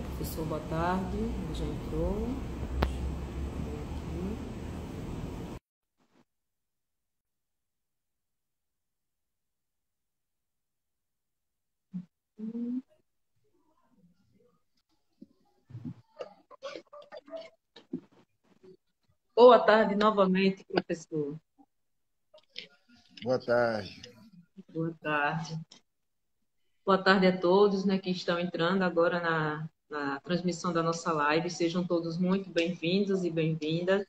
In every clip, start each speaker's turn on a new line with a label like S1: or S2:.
S1: Professor, boa tarde. Ele já entrou. Boa tarde novamente, professor.
S2: Boa tarde.
S1: Boa tarde. Boa tarde a todos, né, que estão entrando agora na transmissão da nossa live. Sejam todos muito bem-vindos e bem-vindas.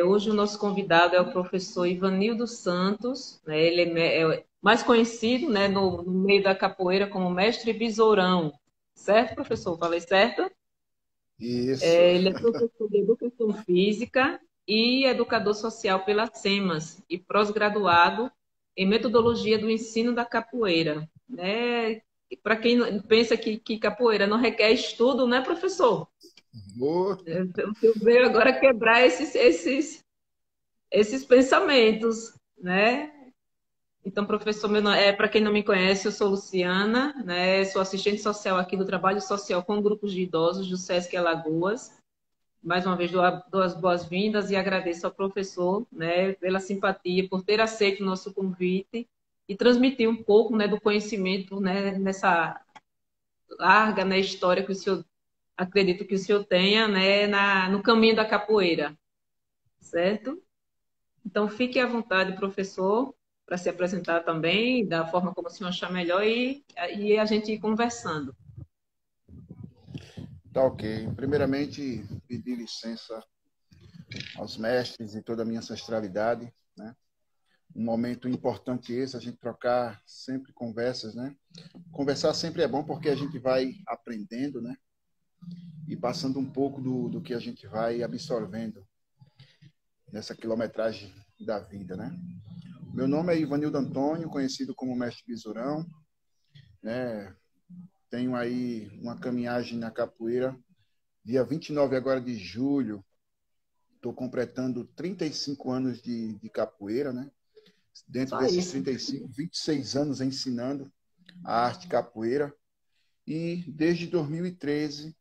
S1: Hoje o nosso convidado é o professor Ivanildo Santos, né, ele é mais conhecido, né, no meio da capoeira como mestre besourão. Certo, professor? Falei certo?
S2: Isso.
S1: Ele é professor de Educação Física e educador social pela SEMAS e pós-graduado em Metodologia do Ensino da Capoeira. Né? Para quem pensa que capoeira não requer estudo, né, professor?
S2: Boa.
S1: Eu veio agora quebrar esses pensamentos, né? Então, professor, para quem não me conhece, eu sou Luciana, né? Sou assistente social aqui do Trabalho Social com grupos de idosos do SESC Alagoas. Mais uma vez, dou as boas-vindas e agradeço ao professor, né, pela simpatia, por ter aceito o nosso convite e transmitir um pouco, né, do conhecimento, né, nessa larga, né, história que o senhor, acredito que o senhor tenha, né, no caminho da capoeira, certo? Então, fique à vontade, professor, para se apresentar também, da forma como o senhor achar melhor e a gente ir conversando.
S2: Tá ok. Primeiramente, pedir licença aos mestres e toda a minha ancestralidade, né? Um momento importante esse, a gente trocar sempre conversas, né? Conversar sempre é bom porque a gente vai aprendendo, né? E passando um pouco do que a gente vai absorvendo nessa quilometragem da vida, né? Meu nome é Ivanildo Antônio, conhecido como Mestre Besourão, né? Tenho aí uma caminhagem na capoeira. Dia 29 agora de julho, estou completando 35 anos de capoeira, né? Dentro
S1: Só
S2: desses
S1: isso.
S2: 35, 26 anos ensinando a arte capoeira. E desde 2013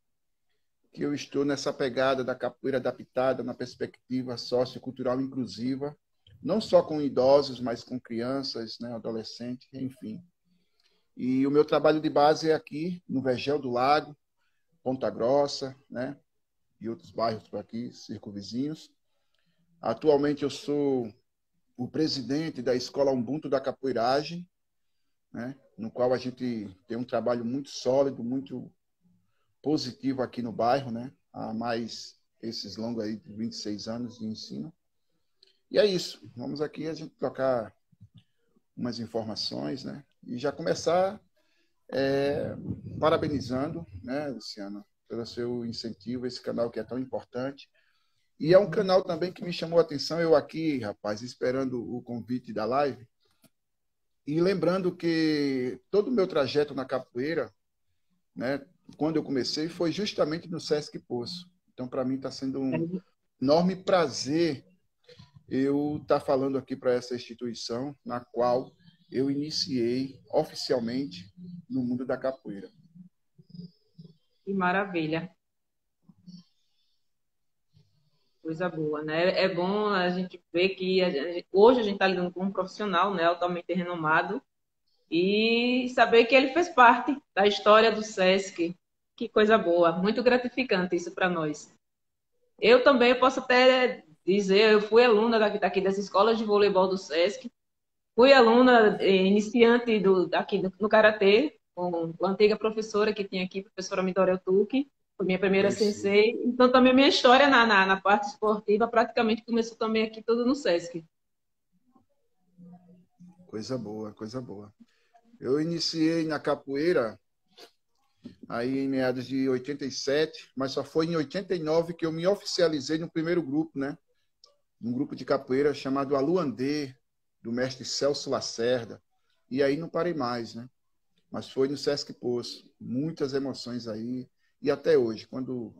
S2: que eu estou nessa pegada da capoeira adaptada na perspectiva sociocultural inclusiva, não só com idosos, mas com crianças, né, adolescentes, enfim. E o meu trabalho de base é aqui no Vergel do Lago, Ponta Grossa, né, e outros bairros por aqui, circunvizinhos. Atualmente eu sou o presidente da Escola Ubuntu da Capoeiragem, né, no qual a gente tem um trabalho muito sólido, muito positivo aqui no bairro, né, há mais esses longos aí de 26 anos de ensino. E é isso. Vamos aqui a gente trocar umas informações, né, e já começar parabenizando, né, Luciana, pelo seu incentivo, esse canal que é tão importante. E é um canal também que me chamou a atenção, eu aqui, rapaz, esperando o convite da live, e lembrando que todo o meu trajeto na capoeira, né, quando eu comecei, foi justamente no Sesc Poço. Então, para mim, está sendo um enorme prazer eu estar falando aqui para essa instituição, na qual eu iniciei oficialmente no mundo da capoeira.
S1: Que maravilha. Coisa boa, né? É bom a gente ver que hoje a gente está lidando com um profissional, né, altamente renomado, e saber que ele fez parte da história do SESC. Que coisa boa, muito gratificante isso para nós. Eu também posso até dizer, eu fui aluna daqui das escolas de voleibol do SESC, fui aluna iniciante aqui no Karatê, com a antiga professora que tinha aqui, a professora Midori Otuki, foi minha primeira
S2: Conheci.
S1: sensei. Então, também minha história na parte esportiva praticamente começou também aqui tudo no SESC.
S2: Coisa boa, coisa boa. Eu iniciei na capoeira aí em meados de 87, mas só foi em 89 que eu me oficializei no primeiro grupo, né? Um grupo de capoeira chamado Aluandê, do mestre Celso Lacerda. E aí não parei mais, né? Mas foi no Sesc Poço. Muitas emoções aí. E até hoje, quando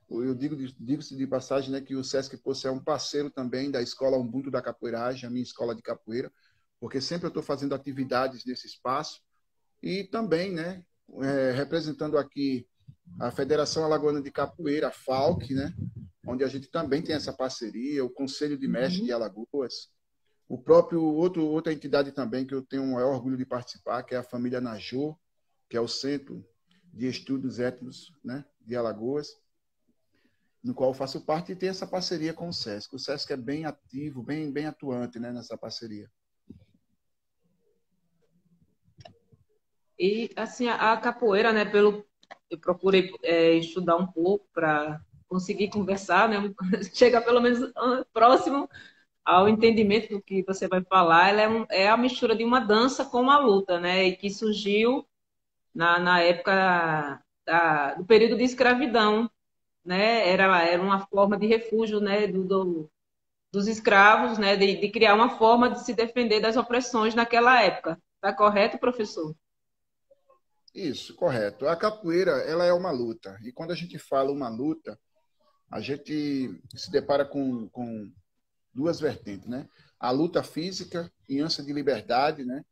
S2: eu digo-se de passagem, né, que o Sesc Poço é um parceiro também da Escola Ubuntu da Capoeiragem, a minha escola de capoeira, porque sempre eu estou fazendo atividades nesse espaço e também, né, representando aqui a Federação Alagoana de Capoeira, a FALC, né? Onde a gente também tem essa parceria, o Conselho de Mestres de Alagoas, o próprio outra entidade também que eu tenho o maior orgulho de participar, que é a família Najô, que é o Centro de Estudos Étnicos, né, de Alagoas, no qual eu faço parte, e tem essa parceria com o SESC. O SESC é bem ativo, bem atuante, né, nessa parceria.
S1: E, assim, a capoeira, né, eu procurei estudar um pouco para conseguir conversar, né, chegar pelo menos próximo ao entendimento do que você vai falar. Ela é a mistura de uma dança com uma luta, né, e que surgiu na época do período de escravidão, né, era uma forma de refúgio, né, dos escravos, né, de criar uma forma de se defender das opressões naquela época. Está correto, professor?
S2: Isso, correto. A capoeira, ela é uma luta. E quando a gente fala uma luta, a gente se depara com duas vertentes, né? A luta física, em ânsia de liberdade, né?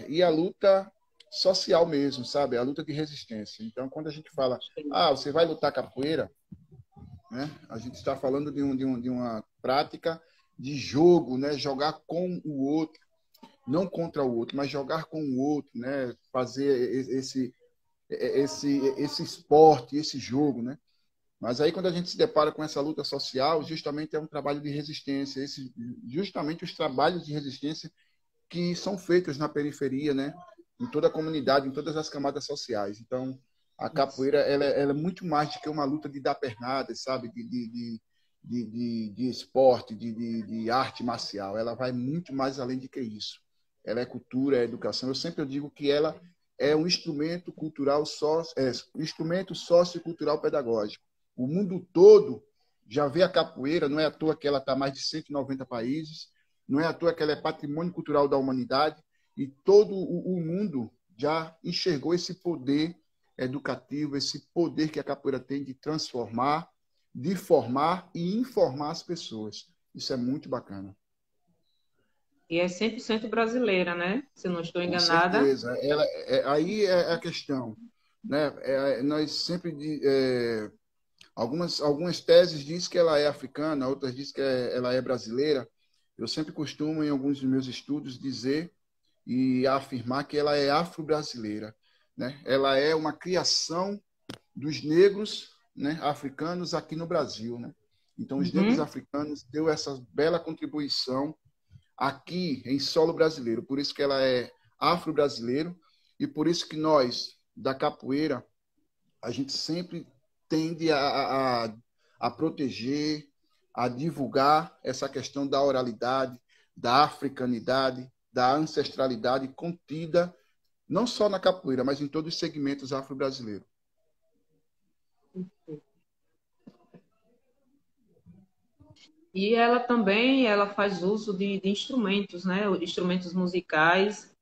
S2: E a luta social mesmo, sabe? A luta de resistência. Então, quando a gente fala, você vai lutar capoeira, né? A gente está falando de uma prática de jogo, né? Jogar com o outro, não contra o outro, mas jogar com o outro, né? Fazer esse esporte, esse jogo, né? Mas aí, quando a gente se depara com essa luta social, justamente é um trabalho de resistência, justamente os trabalhos de resistência que são feitos na periferia, né? Em toda a comunidade, em todas as camadas sociais. Então, a capoeira ela é muito mais do que uma luta de dar pernadas, sabe? De esporte, de arte marcial. Ela vai muito mais além de que isso. Ela é cultura, é educação. Eu sempre digo que ela é um instrumento cultural, instrumento sociocultural pedagógico. O mundo todo já vê a capoeira, não é à toa que ela está em mais de 190 países, não é à toa que ela é patrimônio cultural da humanidade, e todo o mundo já enxergou esse poder educativo, esse poder que a capoeira tem de transformar, de formar e informar as pessoas. Isso é muito bacana.
S1: E é 100% brasileira, né? Se eu não estou
S2: Com
S1: enganada.
S2: certeza. Aí é a questão. Né? Nós sempre... algumas teses dizem que ela é africana, outras dizem que ela é brasileira. Eu sempre costumo, em alguns dos meus estudos, dizer e afirmar que ela é afro-brasileira, né? Ela é uma criação dos negros, né, africanos aqui no Brasil, né? Então, os negros
S1: Uhum.
S2: africanos deu essa bela contribuição aqui em solo brasileiro. Por isso que ela é afro-brasileiro e por isso que nós, da capoeira, a gente sempre tende a proteger, a divulgar essa questão da oralidade, da africanidade, da ancestralidade contida não só na capoeira, mas em todos os segmentos afro-brasileiros.
S1: E ela também ela faz uso de instrumentos, né? Instrumentos musicais,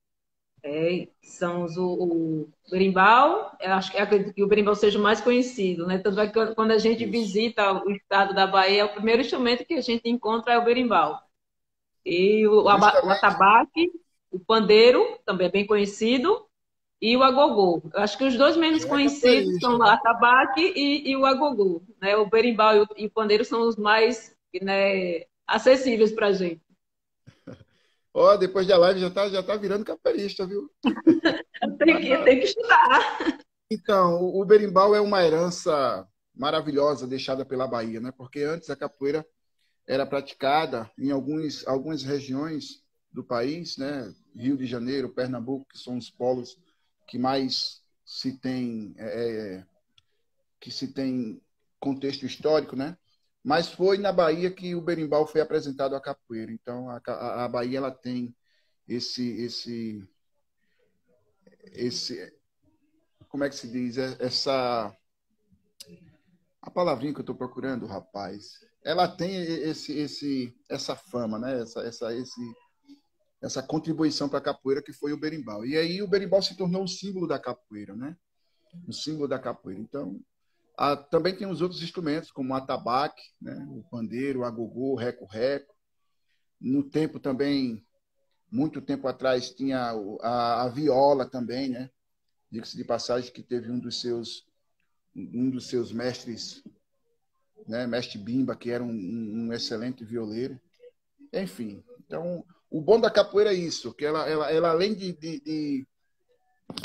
S1: que são o berimbau. Eu acho que acredito que o berimbau seja o mais conhecido, né? Tanto é que quando a gente
S2: Isso.
S1: visita o estado da Bahia, o primeiro instrumento que a gente encontra é o berimbau. E o
S2: Justamente,
S1: atabaque, o pandeiro, também é bem conhecido, e o agogô. Eu acho que os dois menos
S2: já é
S1: conhecidos são
S2: capoeirista.
S1: o atabaque e o agogô. Né? O berimbau e o pandeiro são os mais, né, acessíveis para a gente.
S2: Depois da live já tá virando capoeirista, viu?
S1: Tem que estudar.
S2: Então, o berimbau é uma herança maravilhosa deixada pela Bahia, né? Porque antes a capoeira era praticada em algumas regiões do país, né? Rio de Janeiro, Pernambuco, que são os polos que mais se tem contexto histórico, né? Mas foi na Bahia que o berimbau foi apresentado à capoeira. Então, a Bahia ela tem esse, como é que se diz? A palavrinha que eu estou procurando, rapaz. Ela tem essa fama, né? Essa contribuição para a capoeira que foi o berimbau. E aí o berimbau se tornou um símbolo da capoeira, né? Um símbolo da capoeira. Então, também tem os outros instrumentos, como o atabaque, né? O pandeiro, o agogô, o reco-reco. No tempo também, muito tempo atrás, tinha a viola também, né? Diga-se de passagem que teve um dos seus mestres, né, mestre Bimba, que era um excelente violeiro. Enfim, então, o bom da capoeira é isso, que ela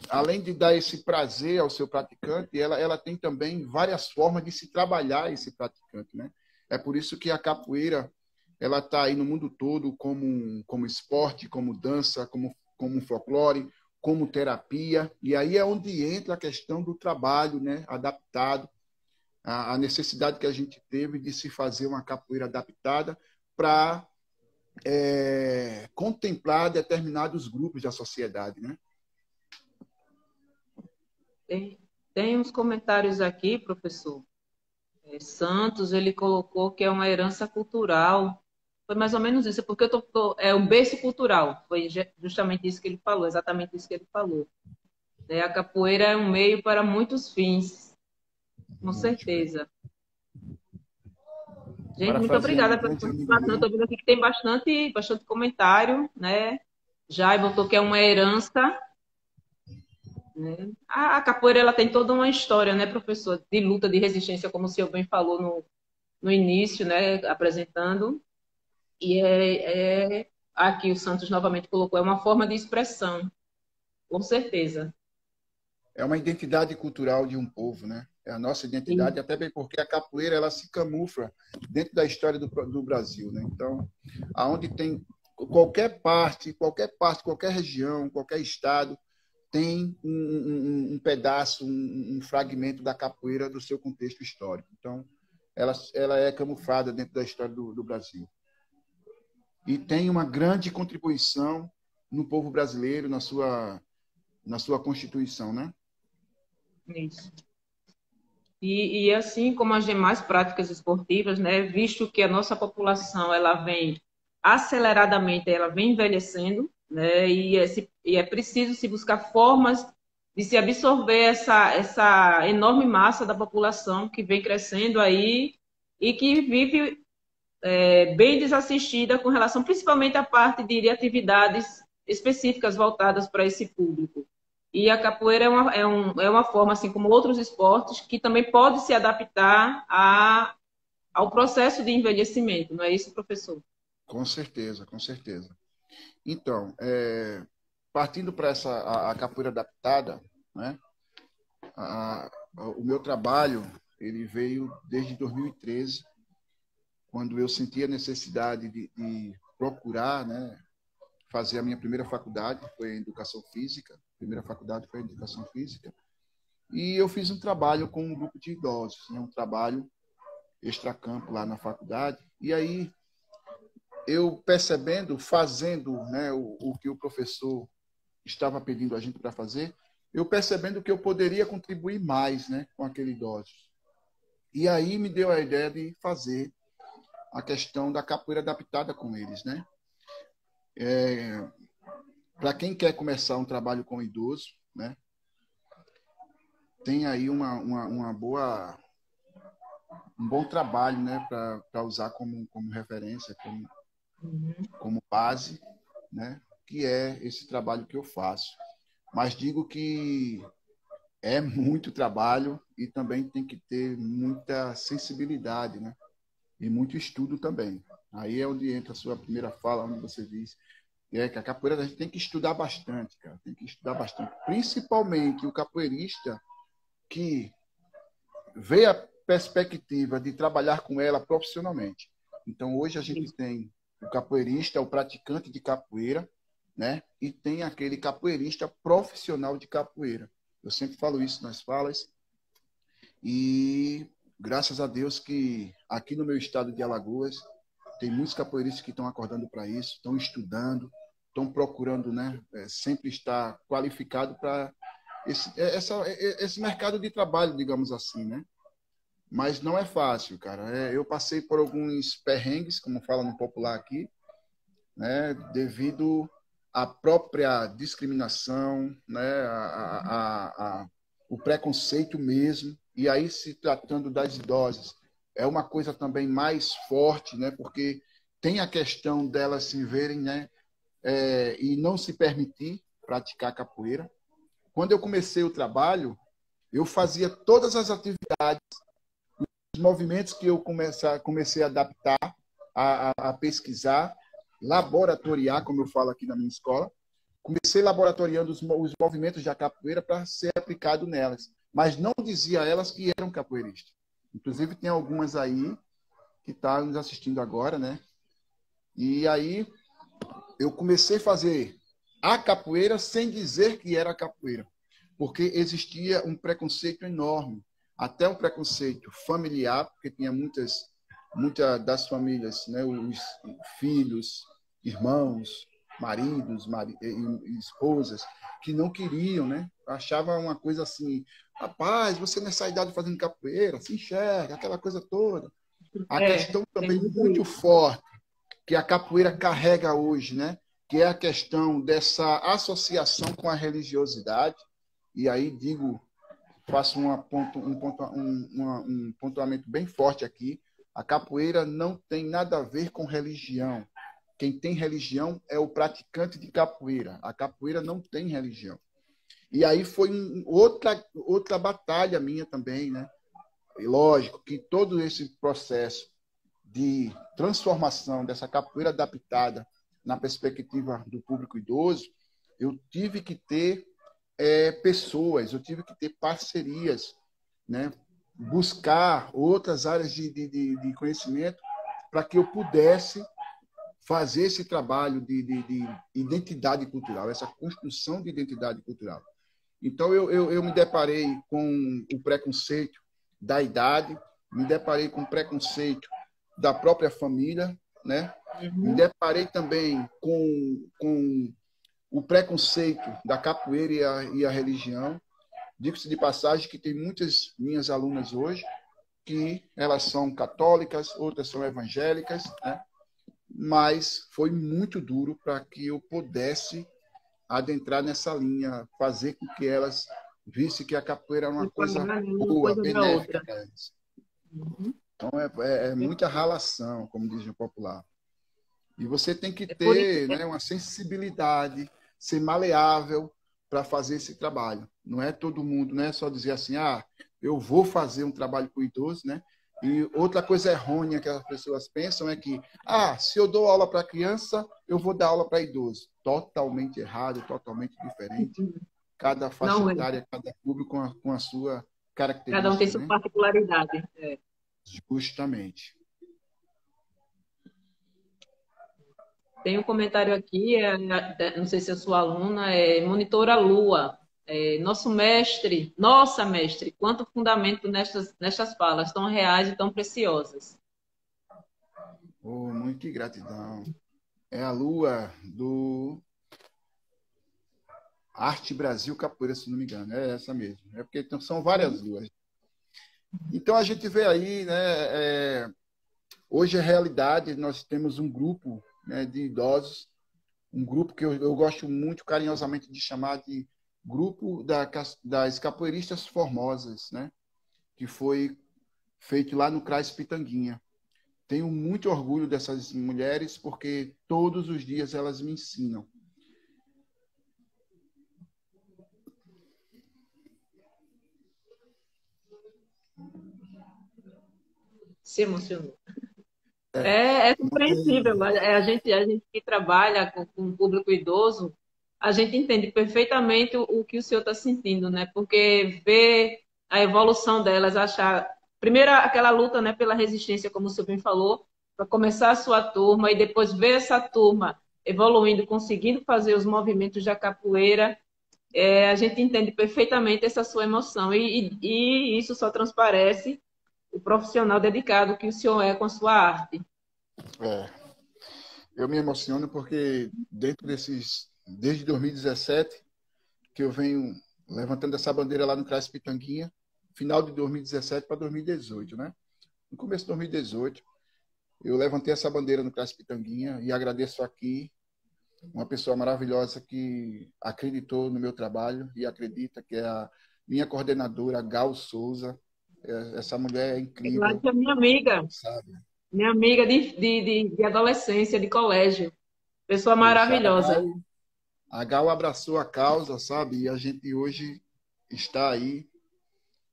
S2: além de dar esse prazer ao seu praticante, ela tem também várias formas de se trabalhar esse praticante, né? É por isso que a capoeira ela está aí no mundo todo como esporte, como dança, como folclore, como terapia. E aí é onde entra a questão do trabalho, né? Adaptado, a necessidade que a gente teve de se fazer uma capoeira adaptada para contemplar determinados grupos da sociedade, né?
S1: Tem uns comentários aqui, professor. Santos, ele colocou que é uma herança cultural. Foi mais ou menos isso, porque é um berço cultural. Foi justamente isso que ele falou, exatamente isso que ele falou. A capoeira é um meio para muitos fins, com certeza. Gente, muito
S2: Parafraseando
S1: obrigada
S2: um
S1: pela
S2: grande amigo
S1: participação.
S2: meu,
S1: Estou vendo aqui que tem bastante comentário, né? Jai botou que é uma herança, né? A capoeira ela tem toda uma história, né, professor? De luta, de resistência, como o senhor bem falou no início, né? Apresentando. E aqui o Santos novamente colocou, é uma forma de expressão, com certeza.
S2: é uma identidade cultural de um povo, né? É a nossa
S1: E,
S2: identidade, até bem porque a capoeira ela se camufla dentro da história do Brasil, né? Então, aonde tem qualquer região, qualquer estado tem um pedaço, um fragmento da capoeira do seu contexto histórico. Então, ela é camuflada dentro da história do Brasil. E tem uma grande contribuição no povo brasileiro, na sua Constituição, né?
S1: isso. E assim como as demais práticas esportivas, né, visto que a nossa população ela vem aceleradamente, ela vem envelhecendo, né, e é preciso se buscar formas de se absorver essa enorme massa da população que vem crescendo aí e que vive bem desassistida com relação principalmente à parte de atividades específicas voltadas para esse público. E a capoeira é uma forma, assim como outros esportes, que também pode se adaptar ao processo de envelhecimento, não é isso, professor?
S2: Com certeza, com certeza. Então, partindo para a capoeira adaptada, né? O meu trabalho ele veio desde 2013, quando eu senti a necessidade de procurar, né, fazer a minha primeira faculdade, foi a Educação Física. A primeira faculdade foi a Educação Física. E eu fiz um trabalho com um grupo de idosos, né, um trabalho extracampo lá na faculdade. E aí, eu percebendo, fazendo, né, o que o professor estava pedindo a gente para fazer, eu percebendo que eu poderia contribuir mais, né, com aquele idoso. E aí me deu a ideia de fazer a questão da capoeira adaptada com eles, né? Para quem quer começar um trabalho com idoso, né, tem aí uma boa, um bom trabalho, né, para usar como referência, como base, né, que é esse trabalho que eu faço. Mas digo que é muito trabalho e também tem que ter muita sensibilidade, né, e muito estudo também. Aí é onde entra a sua primeira fala, onde você diz que a capoeira a gente tem que estudar bastante, cara, tem que estudar bastante. Principalmente o capoeirista que vê a perspectiva de trabalhar com ela profissionalmente. Então, hoje a gente tem o capoeirista, o praticante de capoeira, né? E tem aquele capoeirista profissional de capoeira. Eu sempre falo isso nas falas. E graças a Deus que aqui no meu estado de Alagoas tem muitos capoeiristas que estão acordando para isso, estão estudando, estão procurando, né, sempre estar qualificado para esse mercado de trabalho, digamos assim, né? Mas não é fácil, cara. Eu passei por alguns perrengues, como fala no popular aqui, né, devido à própria discriminação, né, o preconceito mesmo. E aí, se tratando das idosas, é uma coisa também mais forte, né, porque tem a questão delas se verem, né, e não se permitir praticar capoeira. quando eu comecei o trabalho, eu fazia todas as atividades, os movimentos que eu comecei a adaptar, a pesquisar, laboratoriar, como eu falo aqui na minha escola. Comecei laboratoriando os movimentos da capoeira para ser aplicado nelas, mas não dizia a elas que eram capoeiristas. Inclusive, tem algumas aí que estão nos assistindo agora, né? E aí eu comecei a fazer a capoeira sem dizer que era capoeira, porque existia um preconceito enorme, até um preconceito familiar, porque tinha muitas das famílias, né, os filhos, irmãos, maridos, esposas, que não queriam, né? Achavam uma coisa assim, rapaz, você nessa idade fazendo capoeira, se enxerga, aquela coisa toda. A questão também muito forte que a capoeira carrega hoje, né? Que é a questão dessa associação com a religiosidade. E aí digo, faço um pontuamento bem forte aqui. A capoeira não tem nada a ver com religião. Quem tem religião é o praticante de capoeira. A capoeira não tem religião. E aí foi outra batalha minha também, né? E lógico que todo esse processo de transformação dessa capoeira adaptada na perspectiva do público idoso, eu tive que ter pessoas, eu tive que ter parcerias, né? Buscar outras áreas de conhecimento para que eu pudesse fazer esse trabalho de identidade cultural, essa construção de identidade cultural. Então, eu me deparei com o preconceito da idade, me deparei com o preconceito da própria família, né? Me deparei também com o preconceito da capoeira e a religião. Digo-se de passagem que tem muitas minhas alunas hoje que elas são católicas, outras são evangélicas, né? Mas foi muito duro para que eu pudesse adentrar nessa linha, fazer com que elas vissem que a capoeira era uma coisa boa, benéfica para elas. Então, é muita ralação, como diz o popular. E você tem que ter, né, uma sensibilidade, ser maleável para fazer esse trabalho. Não é todo mundo, não é só dizer assim, eu vou fazer um trabalho com idoso, né? E outra coisa errônea que as pessoas pensam é que, se eu dou aula para criança, eu vou dar aula para idoso. Totalmente errado, totalmente diferente. Cada faixa etária, cada público com a sua característica.
S1: Cada um tem sua particularidade.
S2: Justamente.
S1: Tem um comentário aqui, não sei se é sua aluna, monitora Lua. Nossa mestre, quanto fundamento nestas falas tão reais e tão preciosas.
S2: Muita gratidão. É a Lua do Arte Brasil Capoeira, se não me engano. É essa mesmo. É porque são várias luas. Então a gente vê aí, né? Hoje é realidade, nós temos um grupo, né, de idosos, um grupo que eu gosto muito carinhosamente de chamar de grupo das capoeiristas formosas, né? Que foi feito lá no CRAS Pitanguinha. Tenho muito orgulho dessas mulheres porque todos os dias elas me ensinam.
S1: Se emocionou. É compreensível. A gente que trabalha com o público idoso, a gente entende perfeitamente o que o senhor está sentindo, né? Porque ver a evolução delas, achar... Primeiro, aquela luta, né, pela resistência, como o senhor bem falou, para começar a sua turma, e depois ver essa turma evoluindo, conseguindo fazer os movimentos da capoeira, a gente entende perfeitamente essa sua emoção. E isso só transparece o profissional dedicado que o senhor é com a sua arte.
S2: Eu me emociono porque desde 2017, que eu venho levantando essa bandeira lá no CRAS Pitanguinha, final de 2017 para 2018, né? No começo de 2018, eu levantei essa bandeira no CRAS Pitanguinha e agradeço aqui uma pessoa maravilhosa que acreditou no meu trabalho e acredita, que é a minha coordenadora, Gal Souza. Essa mulher é incrível.
S1: Ela é minha amiga.
S2: Sabe?
S1: Minha amiga de adolescência, de colégio. Pessoa maravilhosa.
S2: A Gal abraçou a causa, sabe? E a gente hoje está aí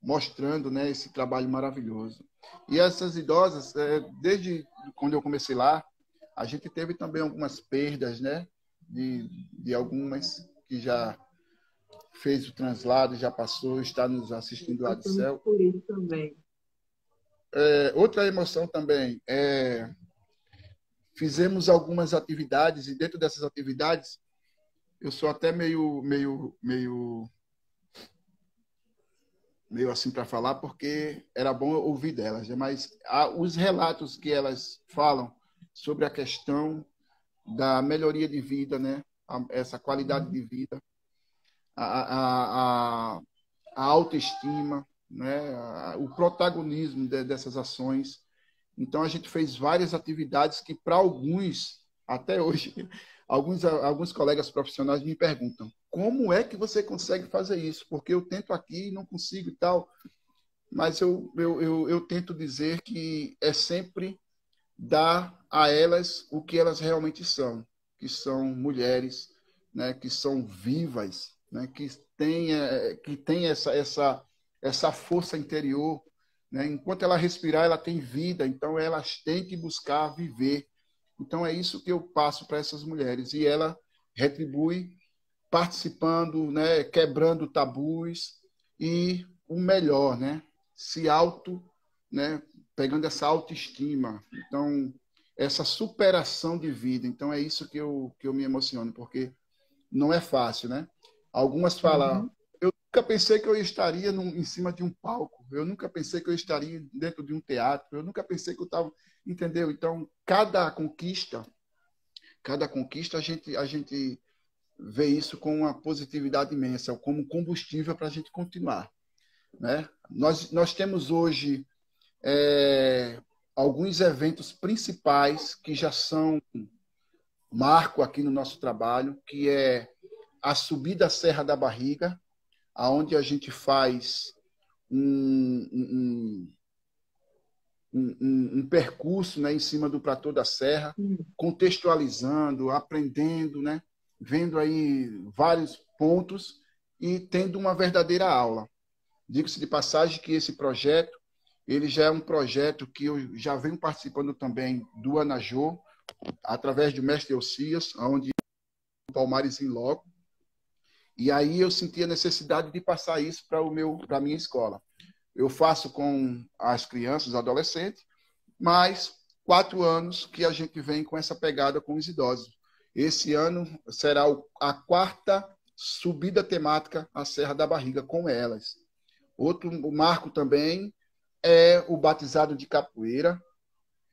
S2: mostrando, né, esse trabalho maravilhoso. E essas idosas, desde quando eu comecei lá, a gente teve também algumas perdas, né? De algumas que já fez o translado, já passou, está nos assistindo lá do
S1: Passamos
S2: céu.
S1: por isso também.
S2: Outra emoção também fizemos algumas atividades e dentro dessas atividades eu sou até meio assim para falar porque era bom ouvir delas, né? Mas os relatos que elas falam sobre a questão da melhoria de vida, né? Essa qualidade de vida, a, a, a, a autoestima, né? O protagonismo dessas ações. Então, a gente fez várias atividades que, para alguns, até hoje, alguns colegas profissionais me perguntam como é que você consegue fazer isso? Porque eu tento aqui e não consigo e tal. Mas eu tento dizer que é sempre dar a elas o que elas realmente são, que são mulheres, né, que são vivas, né, que tem essa força interior, né? Enquanto ela respirar, ela tem vida, então elas têm que buscar viver. Então é isso que eu passo para essas mulheres e ela retribui participando, né, quebrando tabus e o melhor, né, se auto, né, pegando essa autoestima. Então, essa superação de vida. Então, é isso que eu me emociono, porque não é fácil, né? Algumas falam,
S1: Uhum.
S2: eu nunca pensei que eu estaria em cima de um palco, eu nunca pensei que eu estaria dentro de um teatro, eu nunca pensei que eu estava, entendeu? Então, cada conquista a gente vê isso com uma positividade imensa, como combustível para a gente continuar, né? Nós temos hoje alguns eventos principais que já são marco aqui no nosso trabalho, que é a subida à Serra da Barriga, aonde a gente faz um, um percurso, né, em cima do platô da Serra, contextualizando, aprendendo, né, vendo aí vários pontos e tendo uma verdadeira aula. Digo-se de passagem que esse projeto ele já é um projeto que eu já venho participando também do Anajô, através do mestre Elcias, onde o Palmares em loco. E aí eu senti a necessidade de passar isso para a minha escola. Eu faço com as crianças, os adolescentes, mas 4 anos que a gente vem com essa pegada com os idosos. Esse ano será a 4ª subida temática à Serra da Barriga com elas. Outro marco também é o batizado de capoeira.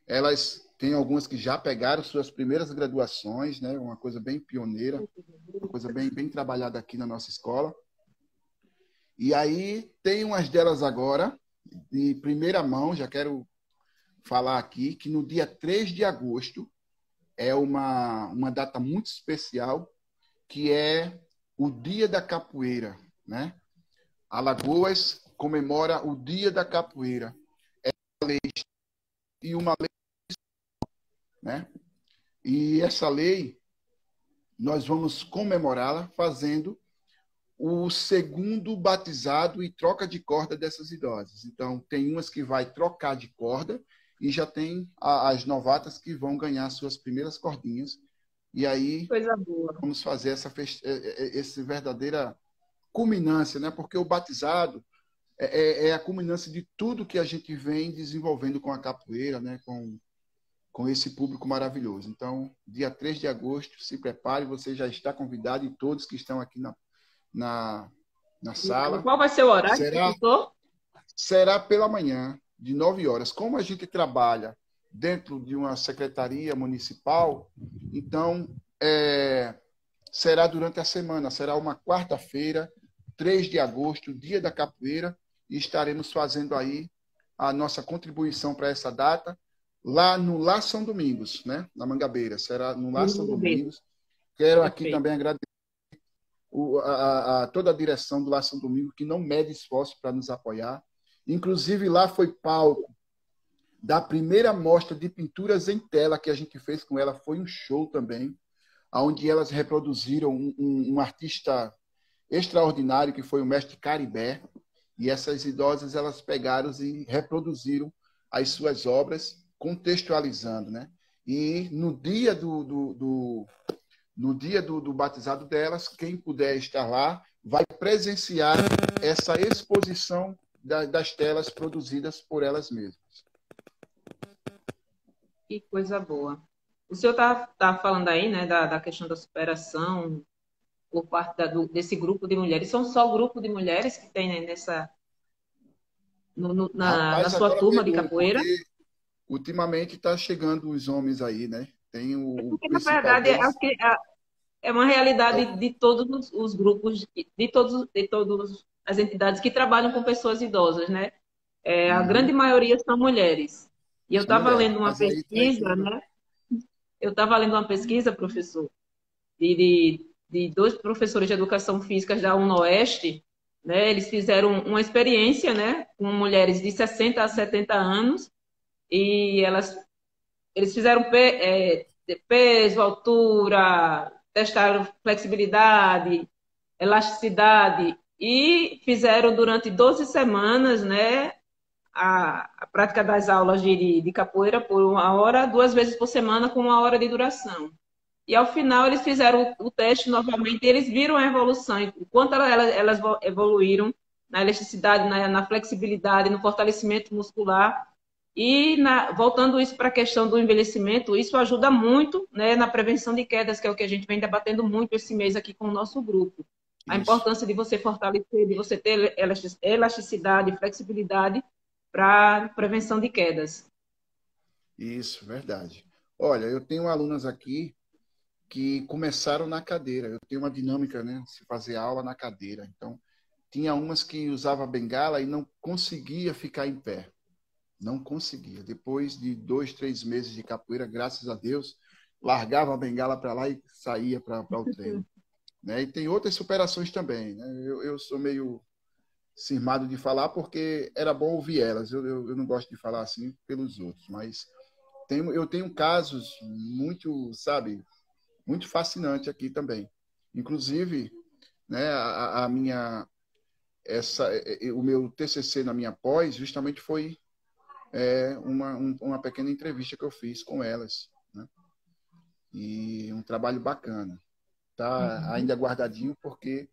S2: Elas têm algumas que já pegaram suas primeiras graduações, né? Uma coisa bem pioneira, uma coisa bem trabalhada aqui na nossa escola. E aí tem umas delas agora, de primeira mão, já quero falar aqui, que no dia 3 de agosto é uma data muito especial, que é o Dia da Capoeira, né? Alagoas comemora o Dia da Capoeira. E uma lei, né? E essa lei, nós vamos comemorá-la fazendo o segundo batizado e troca de corda dessas idosas. Então, tem umas que vai trocar de corda e já tem as novatas que vão ganhar suas primeiras cordinhas. E aí,
S1: Coisa boa.
S2: vamos fazer essa verdadeira culminância, né? Porque o batizado é a culminância de tudo que a gente vem desenvolvendo com a capoeira, né? Com esse público maravilhoso. Então, dia 3 de agosto, se prepare, você já está convidado e todos que estão aqui na
S1: E
S2: sala.
S1: qual vai ser o horário,
S2: Será,
S1: professor?
S2: será pela manhã, de 9 horas. Como a gente trabalha dentro de uma secretaria municipal, então será durante a semana, será uma quarta-feira, 3 de agosto, dia da capoeira, e estaremos fazendo aí a nossa contribuição para essa data, lá no Lá São Domingos, né? Na Mangabeira, será no Lá São Domingos. Quero aqui
S1: Perfeito.
S2: também agradecer toda a direção do Lá São Domingo, que não mede esforço para nos apoiar. Inclusive, lá foi palco da primeira mostra de pinturas em tela que a gente fez com ela, foi um show também, onde elas reproduziram um artista extraordinário, que foi o mestre Caribé, e essas idosas elas pegaram e reproduziram as suas obras, contextualizando, né? E no dia do batizado delas, quem puder estar lá vai presenciar essa exposição das telas produzidas por elas mesmas.
S1: Que coisa boa. O senhor tá falando aí, né, da questão da superação por parte desse grupo de mulheres. São só grupo de mulheres que tem, né, na
S2: Rapaz,
S1: sua
S2: agora
S1: turma de
S2: pegou,
S1: capoeira?
S2: porque ultimamente está chegando os homens aí, né? Tem o
S1: Porque, na
S2: principal
S1: verdade,
S2: deles.
S1: é uma realidade de todos os grupos, de todas as entidades que trabalham com pessoas idosas, né? A grande
S2: Uhum,
S1: maioria são mulheres. E eu
S2: são
S1: estava
S2: mulheres.
S1: lendo uma
S2: Mas aí está
S1: pesquisa,
S2: entrando.
S1: né? Eu estava lendo uma pesquisa, professor, de dois professores de educação física da UNOeste, né? Eles fizeram uma experiência, né, com mulheres de 60 a 70 anos e eles fizeram peso, altura, testaram flexibilidade, elasticidade e fizeram durante 12 semanas, né, a prática das aulas de capoeira por 1 hora, 2 vezes por semana, com 1 hora de duração. E ao final eles fizeram o teste novamente e eles viram a evolução, o quanto elas evoluíram na elasticidade, na flexibilidade, no fortalecimento muscular. E voltando isso para a questão do envelhecimento, isso ajuda muito, né, na prevenção de quedas, que é o que a gente vem debatendo muito esse mês aqui com o nosso grupo. A
S2: Isso,
S1: importância de você fortalecer, de você ter elasticidade, flexibilidade para prevenção de quedas.
S2: isso, verdade. Olha, eu tenho alunas aqui que começaram na cadeira. Eu tenho uma dinâmica, né? Se fazer aula na cadeira. Então, tinha umas que usava bengala e não conseguia ficar em pé. Não conseguia. Depois de 2, 3 meses de capoeira, graças a Deus, largava a bengala para lá e saía para o treino. Né? E tem outras superações também. Né? Eu sou meio cismado de falar porque era bom ouvir elas. Eu não gosto de falar assim pelos outros, mas eu tenho casos muito, sabe, muito fascinante aqui também. Inclusive, né, a minha o meu TCC na minha pós justamente foi uma pequena entrevista que eu fiz com elas, né? E um trabalho bacana. Tá
S1: Uhum.
S2: ainda guardadinho porque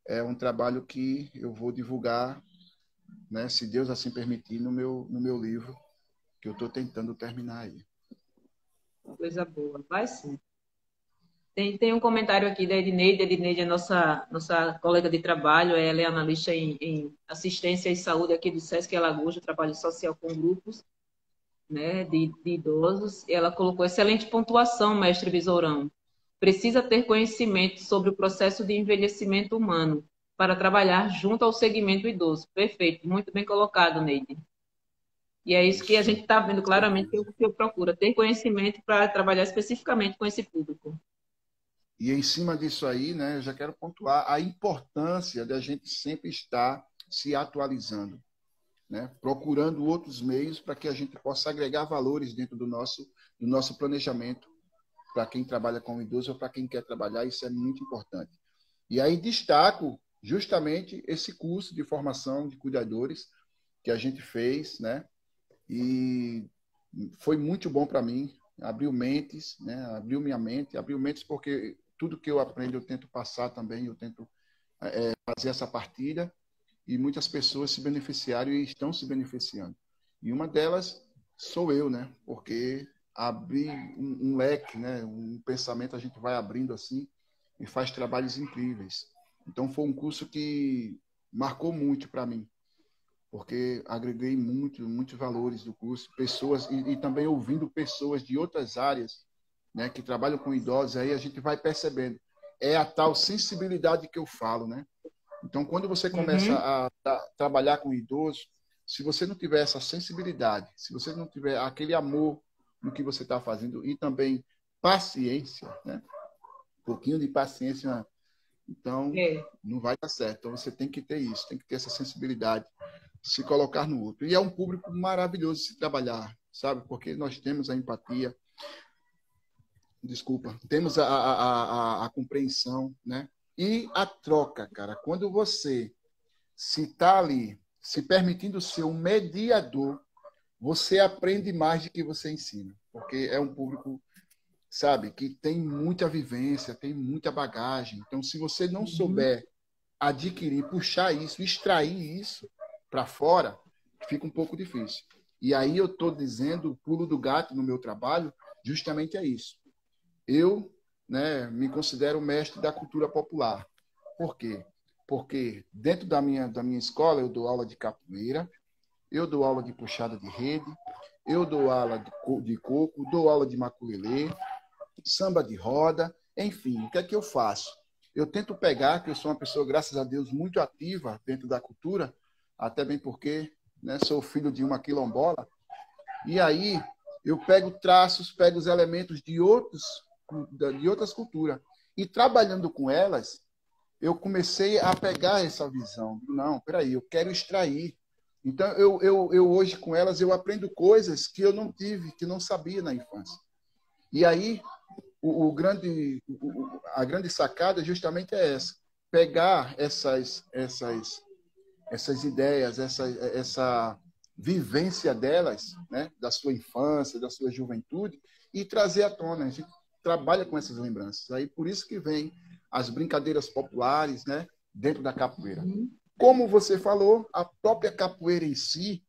S2: é um trabalho que eu vou divulgar, né, se Deus assim permitir, no meu livro que eu estou tentando terminar aí.
S1: Coisa boa, vai sim. Tem um comentário aqui da Edneide. A Edneide é nossa colega de trabalho, ela é analista em assistência e saúde aqui do Sesc Alagoas, do trabalho social com grupos, né, de idosos. E ela colocou excelente pontuação, mestre Besourão. Precisa ter conhecimento sobre o processo de envelhecimento humano para trabalhar junto ao segmento idoso. Perfeito, muito bem colocado, Neide. E é isso que a
S2: Isso,
S1: gente está vendo
S2: com
S1: claramente que
S2: certeza.
S1: o que eu procuro, ter conhecimento para trabalhar especificamente com esse público.
S2: E em cima disso aí, né, eu já quero pontuar a importância da gente sempre estar se atualizando, né, procurando outros meios para que a gente possa agregar valores dentro do nosso planejamento para quem trabalha com idoso ou para quem quer trabalhar. Isso é muito importante. E aí destaco justamente esse curso de formação de cuidadores que a gente fez, né? E foi muito bom para mim. Abriu mentes, né? Abriu minha mente, abriu mentes porque tudo que eu aprendo eu tento passar também, eu tento fazer essa partilha e muitas pessoas se beneficiaram e estão se beneficiando. E uma delas sou eu, né? Porque abrir um leque, né? Um pensamento a gente vai abrindo assim e faz trabalhos incríveis. Então foi um curso que marcou muito para mim, porque agreguei muitos valores do curso, pessoas e também ouvindo pessoas de outras áreas, né, que trabalham com idosos, aí a gente vai percebendo. É a tal sensibilidade que eu falo, né? Então, quando você começa
S1: Uhum.
S2: a trabalhar com idoso, se você não tiver essa sensibilidade, se você não tiver aquele amor no que você está fazendo e também paciência, né? Um pouquinho de paciência, então
S1: É.
S2: não vai dar certo. Então, você tem que ter isso, tem que ter essa sensibilidade, se colocar no outro. E é um público maravilhoso de se trabalhar, sabe? Porque nós temos a empatia, desculpa, temos a compreensão, né? E a troca, cara. Quando você se está ali, se permitindo ser um mediador, você aprende mais do que você ensina. Porque é um público, sabe, que tem muita vivência, tem muita bagagem. Então, se você não
S1: Uhum.
S2: souber adquirir, puxar isso, extrair isso para fora, fica um pouco difícil. E aí eu estou dizendo, o pulo do gato no meu trabalho, justamente é isso. Eu, né, me considero mestre da cultura popular. Por quê? Porque dentro da minha escola eu dou aula de capoeira, eu dou aula de puxada de rede, eu dou aula de coco, dou aula de maculelê, samba de roda, enfim, o que é que eu faço? Eu tento pegar, que eu sou uma pessoa, graças a Deus, muito ativa dentro da cultura, até bem porque, né, sou filho de uma quilombola, e aí eu pego traços, pego os elementos de outras culturas. E trabalhando com elas, eu comecei a pegar essa visão. Não, peraí, eu quero extrair. Então, eu hoje com elas, eu aprendo coisas que eu não tive, que não sabia na infância. E aí, a grande sacada justamente é essa. Pegar essas ideias, essa vivência delas, né, da sua infância, da sua juventude, e trazer à tona. A gente trabalha com essas lembranças. Aí por isso que vem as brincadeiras populares, né, dentro da capoeira.
S1: Uhum.
S2: Como você falou, a própria capoeira em si,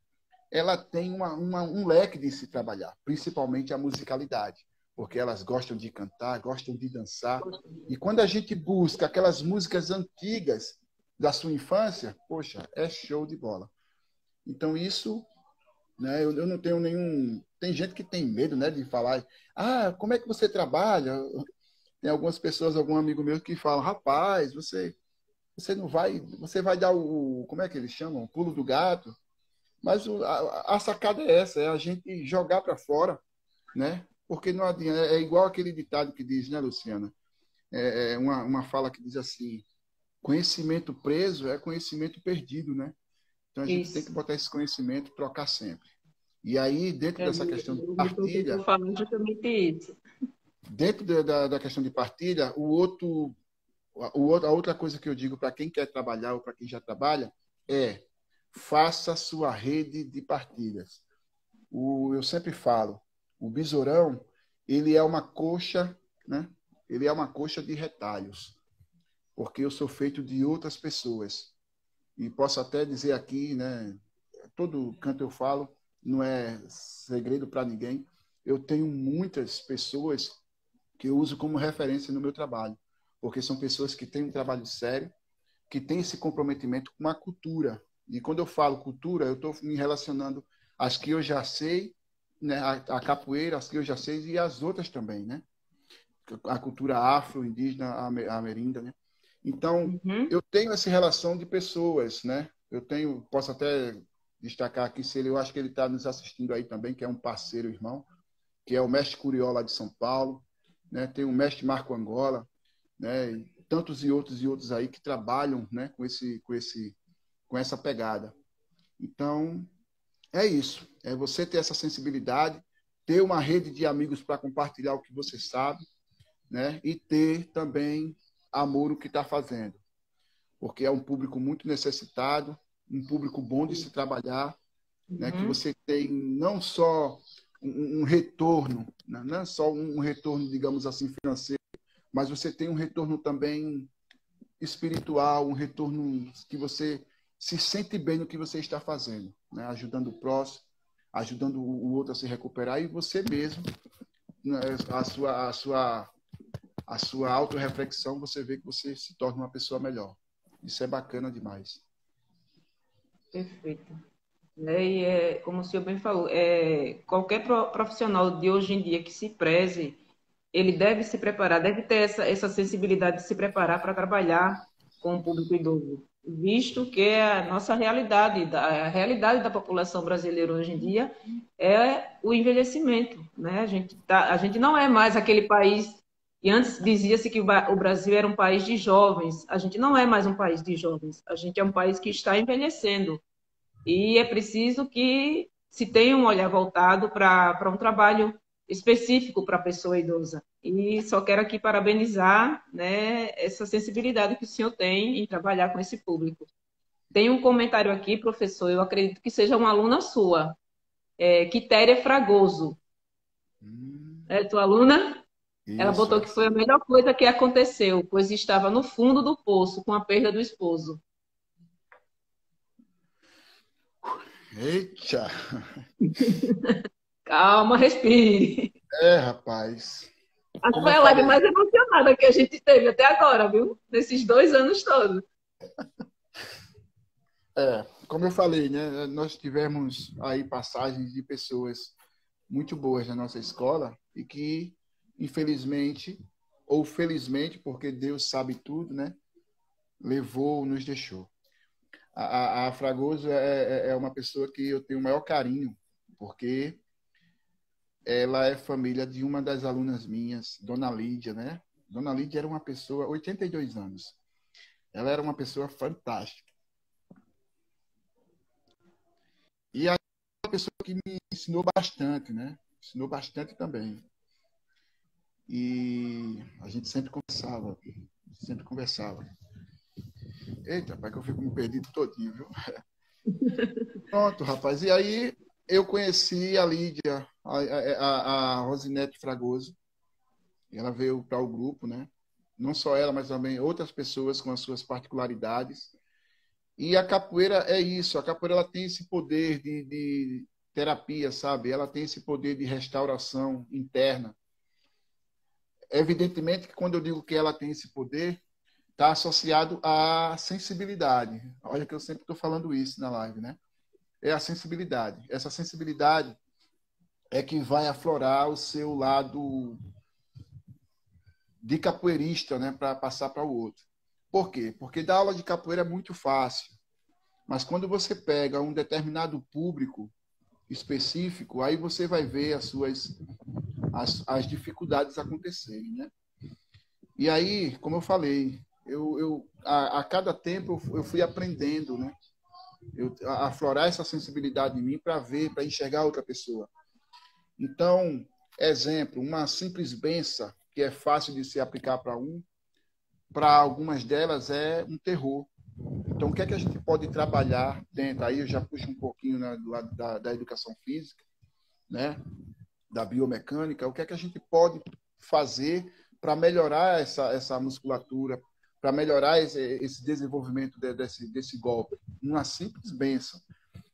S2: ela tem um leque de se trabalhar, principalmente a musicalidade, porque elas gostam de cantar, gostam de dançar. E quando a gente busca aquelas músicas antigas da sua infância, poxa, é show de bola. Então, isso, né, eu não tenho nenhum. Tem gente que tem medo, né, de falar, ah, como é que você trabalha? Tem algumas pessoas, algum amigo meu que falam, rapaz, você não vai, você vai dar como é que eles chamam? O pulo do gato. Mas a sacada é essa, é a gente jogar para fora, né? Porque não adianta, é igual aquele ditado que diz, né, Luciana? É uma fala que diz assim, conhecimento preso é conhecimento perdido, né? Então a gente tem que
S1: Isso.
S2: botar esse conhecimento e trocar sempre. E aí, dentro
S1: É,
S2: dessa questão de
S1: o Milton tentou
S2: partilha,
S1: falar justamente isso.
S2: dentro da questão de partilha, a outra coisa que eu digo para quem quer trabalhar ou para quem já trabalha é faça sua rede de partilhas. Eu sempre falo, o besourão, ele é uma coxa, né? Ele é uma coxa de retalhos, porque eu sou feito de outras pessoas. E posso até dizer aqui, né? Todo canto eu falo, não é segredo para ninguém. Eu tenho muitas pessoas que eu uso como referência no meu trabalho, porque são pessoas que têm um trabalho sério, que têm esse comprometimento com a cultura. E quando eu falo cultura, eu estou me relacionando às que eu já sei, né, a capoeira, as que eu já sei, e as outras também, né? A cultura afro, indígena, ameríndia, né? Então,
S1: Uhum.
S2: eu tenho essa relação de pessoas, né? Posso até destacar aqui, se ele, eu acho que ele está nos assistindo aí também, que é um parceiro, irmão, que é o mestre Curió lá de São Paulo, né? Tem o mestre Marco Angola, né? E tantos e outros aí que trabalham, né? Com essa pegada. Então, é isso. É você ter essa sensibilidade, ter uma rede de amigos para compartilhar o que você sabe, né? E ter também amor o que está fazendo, porque é um público muito necessitado, um público bom de se trabalhar, né? Que
S1: Uhum.
S2: você tem não só um retorno, né? Não é só um retorno, digamos assim, financeiro, mas você tem um retorno também espiritual, um retorno que você se sente bem no que você está fazendo, né? Ajudando o próximo, ajudando o outro a se recuperar e você mesmo, né? A sua autorreflexão, você vê que você se torna uma pessoa melhor. Isso é bacana demais.
S1: Perfeito. Né? E como o senhor bem falou, qualquer profissional de hoje em dia que se preze, ele deve se preparar, deve ter essa sensibilidade de se preparar para trabalhar com o público idoso, visto que a nossa realidade, a realidade da população brasileira hoje em dia é o envelhecimento, né? A gente não é mais aquele país e antes dizia-se que o Brasil era um país de jovens. A gente não é mais um país de jovens. A gente é um país que está envelhecendo. E é preciso que se tenha um olhar voltado para um trabalho específico para a pessoa idosa. E só quero aqui parabenizar, né, essa sensibilidade que o senhor tem em trabalhar com esse público. Tem um comentário aqui, professor, eu acredito que seja uma aluna sua, Quitéria Fragoso.
S2: Hum,
S1: É tua aluna? Ela
S2: isso,
S1: botou que
S2: essa.
S1: foi a melhor coisa que aconteceu, pois estava no fundo do poço com a perda do esposo.
S2: Eita!
S1: Calma, respire.
S2: É, rapaz.
S1: Acho que
S2: Como eu
S1: foi a live
S2: falei,
S1: mais emocionada que a gente teve até agora, viu? Nesses 2 anos todos.
S2: como eu falei, né? Nós tivemos aí passagens de pessoas muito boas na nossa escola e que, infelizmente, ou felizmente, porque Deus sabe tudo, né? Levou, nos deixou. A Fragoso é uma pessoa que eu tenho o maior carinho, porque ela é família de uma das alunas minhas, Dona Lídia, né? Dona Lídia era uma pessoa, 82 anos. Ela era uma pessoa fantástica. E é uma pessoa que me ensinou bastante, né? Ensinou bastante também. E a gente sempre conversava, sempre conversava. Eita, rapaz, que eu fico me perdido todinho, viu? Pronto, rapaz. E aí eu conheci a Lídia, a Rosinete Fragoso. Ela veio para o grupo, né? Não só ela, mas também outras pessoas com as suas particularidades. E a capoeira é isso. A capoeira ela tem esse poder de terapia, sabe? Ela tem esse poder de restauração interna. Evidentemente que quando eu digo que ela tem esse poder, está associado à sensibilidade. Olha que eu sempre estou falando isso na live, né? É a sensibilidade. Essa sensibilidade é que vai aflorar o seu lado de capoeirista, né, para passar para o outro. Por quê? Porque dar aula de capoeira é muito fácil, mas quando você pega um determinado público específico, aí você vai ver as dificuldades acontecerem, né? E aí, como eu falei, a cada tempo eu fui aprendendo, né? A aflorar essa sensibilidade em mim para ver, para enxergar outra pessoa. Então, exemplo, uma simples benção que é fácil de se aplicar para algumas delas é um terror. Então, o que é que a gente pode trabalhar dentro? Aí eu já puxo um pouquinho, né, do lado da educação física, né, da biomecânica. O que é que a gente pode fazer para melhorar essa musculatura, para melhorar esse desenvolvimento desse golpe? Uma simples benção.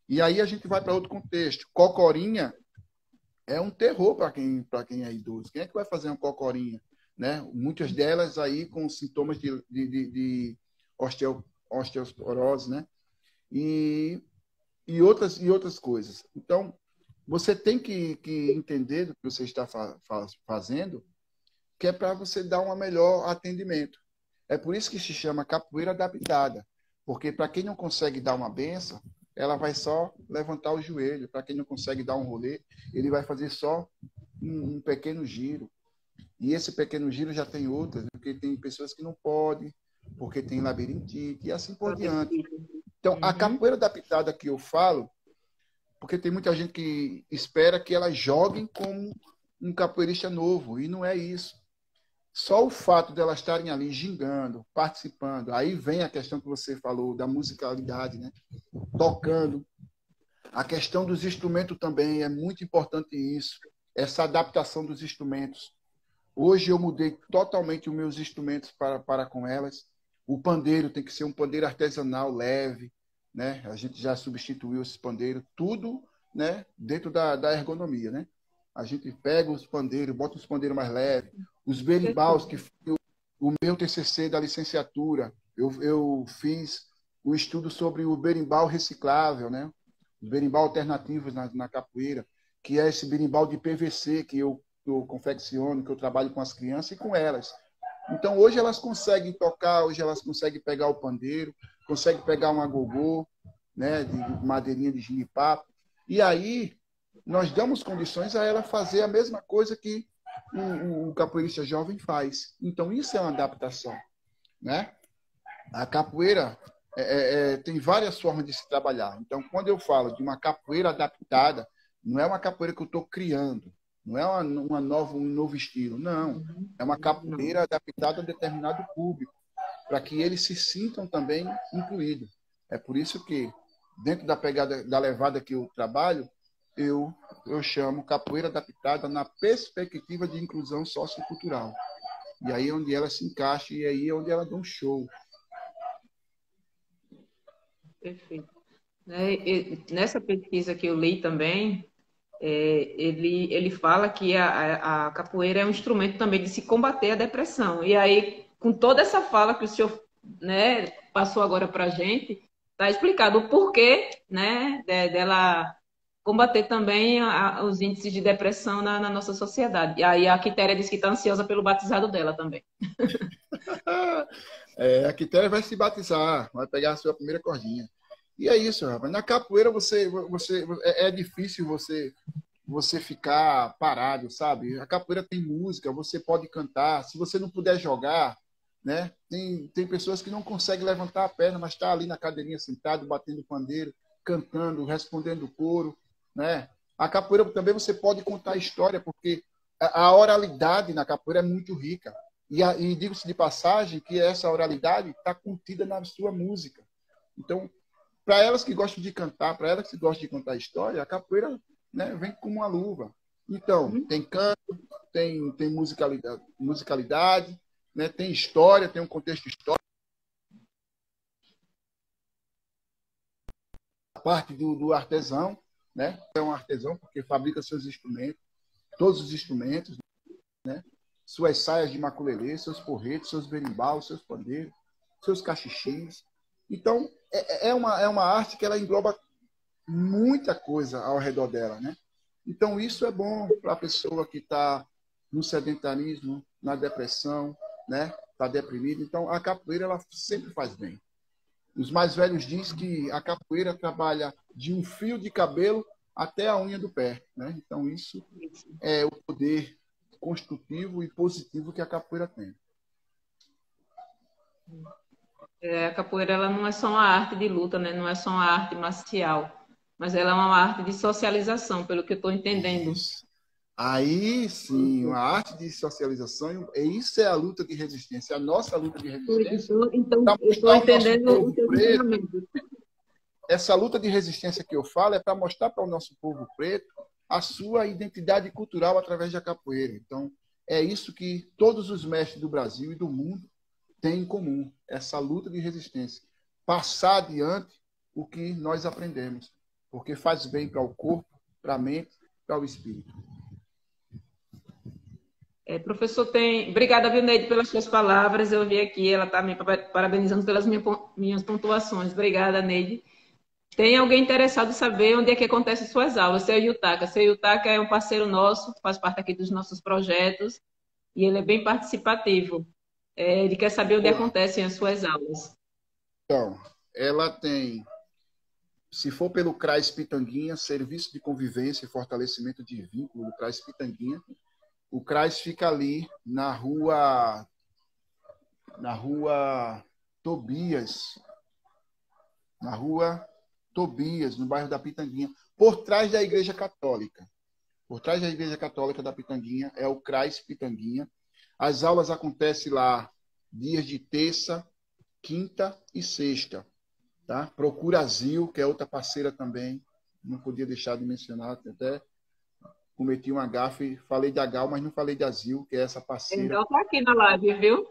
S2: E aí a gente vai para outro contexto. Cocorinha é um terror para quem é idoso. Quem é que vai fazer uma cocorinha? Né? Muitas delas aí com sintomas de osteoporose, né? E, e outras coisas. Então, você tem que entender do que você está fazendo, que é para você dar um melhor atendimento. É por isso que se chama capoeira adaptada. Porque para quem não consegue dar uma benção, ela vai só levantar o joelho. Para quem não consegue dar um rolê, ele vai fazer só um pequeno giro. E esse pequeno giro já tem outras, porque tem pessoas que não podem, porque tem labirintite e assim por diante. Então, a
S1: Uhum.
S2: capoeira adaptada que eu falo, porque tem muita gente que espera que elas joguem como um capoeirista novo, e não é isso. Só o fato de elas estarem ali gingando, participando, aí vem a questão que você falou da musicalidade, né? Tocando. A questão dos instrumentos também é muito importante isso, essa adaptação dos instrumentos. Hoje eu mudei totalmente os meus instrumentos para com elas. O pandeiro tem que ser um pandeiro artesanal, leve, né? A gente já substituiu esse pandeiro, tudo, né, dentro da ergonomia, né? A gente pega os pandeiros, bota os pandeiros mais leves, os berimbaus, que foi o meu TCC da licenciatura. Eu fiz o estudo sobre o berimbau reciclável, né? Os berimbau alternativos na capoeira, que é esse berimbau de PVC que eu confecciono, que eu trabalho com as crianças e com elas. Então, hoje elas conseguem tocar, hoje elas conseguem pegar o pandeiro, conseguem pegar um agogô, né, de madeirinha de ginipapo. E aí, nós damos condições a ela fazer a mesma coisa que o capoeirista jovem faz. Então, isso é uma adaptação, né? A capoeira tem várias formas de se trabalhar. Então, quando eu falo de uma capoeira adaptada, não é uma capoeira que eu estou criando. Não é um novo estilo, não. É uma
S1: Não.
S2: capoeira adaptada a determinado público, para que eles se sintam também incluídos. É por isso que, dentro da pegada, da levada que eu trabalho, eu chamo capoeira adaptada na perspectiva de inclusão sociocultural. E aí é onde ela se encaixa e aí é onde ela dá um show.
S1: Perfeito. Nessa pesquisa que eu li também, ele fala que a capoeira é um instrumento também de se combater a depressão. E aí, com toda essa fala que o senhor, né, passou agora para a gente, está explicado o porquê, né, dela combater também os índices de depressão na nossa sociedade. E aí a Quitéria disse que está ansiosa pelo batizado dela também.
S2: A Quitéria vai se batizar, vai pegar a sua primeira cordinha. E é isso, rapaz. Na capoeira é difícil você ficar parado, sabe? A capoeira tem música, você pode cantar. Se você não puder jogar, né? Tem pessoas que não conseguem levantar a perna, mas está ali na cadeirinha sentado, batendo pandeiro, cantando, respondendo coro, né? A capoeira também você pode contar história, porque a oralidade na capoeira é muito rica. E digo-se de passagem que essa oralidade está contida na sua música. Então, para elas que gostam de cantar, para elas que gostam de contar história, a capoeira, né, vem como uma luva. Então, tem canto, tem musicalidade, né, tem história, tem um contexto histórico. A parte do artesão, né, é um artesão porque fabrica seus instrumentos, todos os instrumentos, né, suas saias de maculelê, seus porretes, seus berimbaus, seus pandeiros, seus cachixins. Então, é uma arte que ela engloba muita coisa ao redor dela, né? Então, isso é bom para a pessoa que está no sedentarismo, na depressão, né? Está deprimida. Então, a capoeira ela sempre faz bem. Os mais velhos dizem que a capoeira trabalha de um fio de cabelo até a unha do pé, né? Então, isso é o poder construtivo e positivo que a capoeira tem.
S1: A capoeira ela não é só uma arte de luta, né? Não é só uma arte marcial, mas ela é uma arte de socialização, pelo que eu estou entendendo.
S2: Isso. Aí sim, uma arte de socialização, e isso é a luta de resistência, a nossa luta de resistência,
S1: Então,
S2: para
S1: eu estou
S2: mostrar ao nosso
S1: entendendo o
S2: povo
S1: seu
S2: preto.
S1: ensinamento.
S2: Essa luta de resistência que eu falo é para mostrar para o nosso povo preto a sua identidade cultural através da capoeira. Então, é isso que todos os mestres do Brasil e do mundo têm em comum, essa luta de resistência. Passar adiante o que nós aprendemos, porque faz bem para o corpo, para a mente, para o espírito.
S1: Professor, obrigada, viu, Neide, pelas suas palavras. Eu vi aqui, ela está me parabenizando pelas minhas pontuações. Obrigada, Neide. Tem alguém interessado em saber onde é que acontecem suas aulas? Seu Yutaka. Seu Yutaka é um parceiro nosso, faz parte aqui dos nossos projetos, e ele é bem participativo. Ele quer saber onde acontecem as suas aulas.
S2: Então, ela tem, se for pelo CRAS Pitanguinha, Serviço de Convivência e Fortalecimento de Vínculo do CRAS Pitanguinha, o CRAS fica ali na rua Tobias, no bairro da Pitanguinha, por trás da Igreja Católica. Por trás da Igreja Católica da Pitanguinha é o CRAS Pitanguinha. As aulas acontecem lá dias de terça, quinta e sexta. Tá? Procura a Zil, que é outra parceira também. Não podia deixar de mencionar, até cometi uma gafe, falei da Gal, mas não falei da Zil, que é essa parceira.
S1: Então tá aqui na live, viu?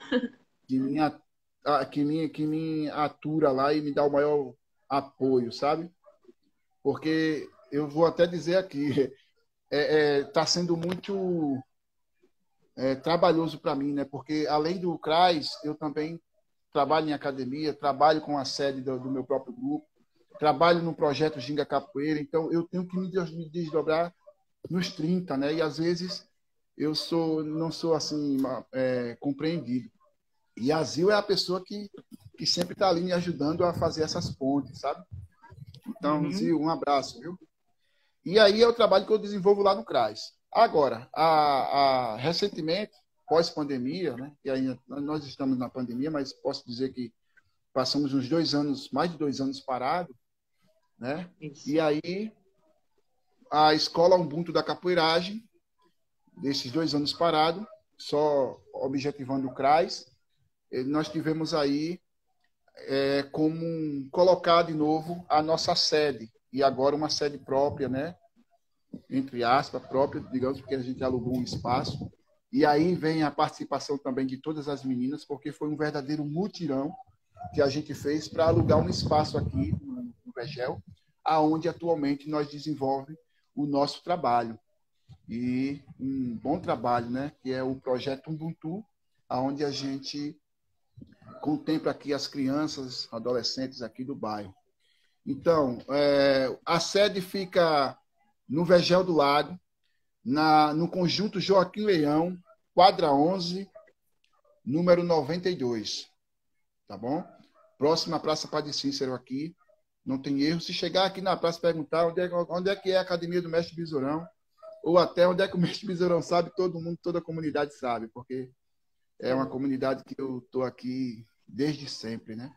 S2: Que me atura lá e me dá o maior apoio, sabe? Porque eu vou até dizer aqui, está sendo muito trabalhoso para mim, né? Porque além do CRAS, eu também trabalho em academia, trabalho com a sede do meu próprio grupo, trabalho no projeto Ginga Capoeira, então eu tenho que me desdobrar nos 30, né? E às vezes eu não sou assim compreendido. E a Zil é a pessoa que sempre está ali me ajudando a fazer essas pontes, sabe? Então, Zil, um abraço, viu? E aí é o trabalho que eu desenvolvo lá no CRAS. Agora, recentemente, pós-pandemia, né? E ainda nós estamos na pandemia, mas posso dizer que passamos uns 2 anos, mais de 2 anos parados, né? Isso. E aí a Escola Ubuntu da Capoeiragem desses 2 anos parado, só objetivando o CRAS, nós tivemos aí como colocar de novo a nossa sede, e agora uma sede própria, né? Entre aspas, própria, digamos, porque a gente alugou um espaço. E aí vem a participação também de todas as meninas, porque foi um verdadeiro mutirão que a gente fez para alugar um espaço aqui no Vegel, aonde atualmente nós desenvolvemos o nosso trabalho. E um bom trabalho, né? Que é o projeto Ubuntu, aonde a gente contempla aqui as crianças, adolescentes aqui do bairro. Então, a sede fica no Vegel do Lago, no conjunto Joaquim Leão, quadra 11, número 92. Tá bom? Próxima à Praça Padre Cícero aqui, não tem erro. Se chegar aqui na praça e perguntar onde é que é a Academia do Mestre Besourão, ou até onde é que o Mestre Besourão sabe, todo mundo, toda a comunidade sabe, porque é uma comunidade que eu estou aqui desde sempre, né?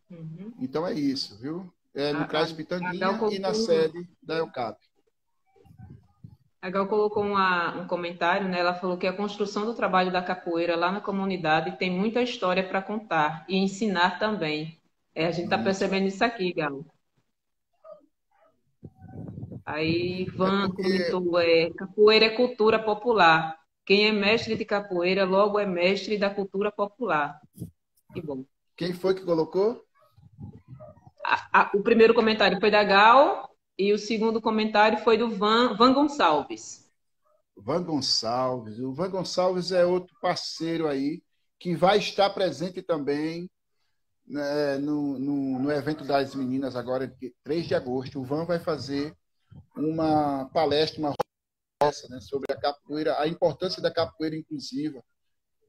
S1: Uhum.
S2: Então é isso, viu? No CRAS Pitanguinha
S1: colocou,
S2: e na sede da EUCAP.
S1: A Gal colocou um comentário, né? Ela falou que a construção do trabalho da capoeira lá na comunidade tem muita história para contar e ensinar também. A gente está percebendo isso aqui, Gal. Aí Van comentou, capoeira é cultura popular. Quem é mestre de capoeira, logo é mestre da cultura popular. Que bom.
S2: Quem foi que colocou?
S1: O primeiro comentário foi da Gal e o segundo comentário foi do Van Gonçalves.
S2: Van Gonçalves. O Van Gonçalves é outro parceiro aí que vai estar presente também, né, no evento das meninas agora, 3 de agosto. O Van vai fazer uma palestra, uma roça, né, sobre a capoeira, a importância da capoeira inclusiva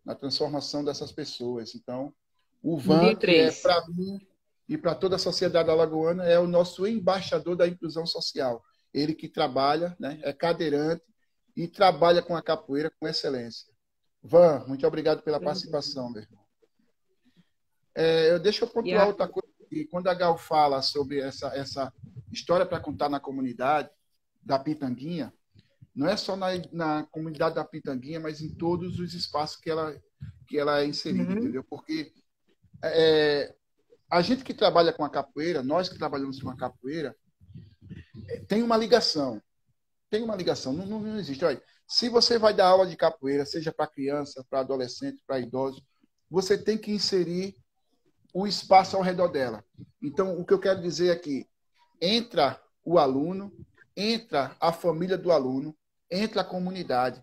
S2: na transformação dessas pessoas. Então, o Van, que é para mim e para toda a sociedade alagoana, é o nosso embaixador da inclusão social. Ele que trabalha, né, é cadeirante e trabalha com a capoeira com excelência. Van, muito obrigado pela participação, meu irmão. Deixa eu pontuar outra coisa. E quando a Gal fala sobre essa história para contar na comunidade da Pitanguinha, não é só na comunidade da Pitanguinha, mas em todos os espaços que ela é inserida, entendeu? Porque a gente que trabalha com a capoeira, nós que trabalhamos com a capoeira, tem uma ligação. Tem uma ligação, não existe. Olha, se você vai dar aula de capoeira, seja para criança, para adolescente, para idoso, você tem que inserir o espaço ao redor dela. Então, o que eu quero dizer aqui, entra o aluno, entra a família do aluno, entra a comunidade.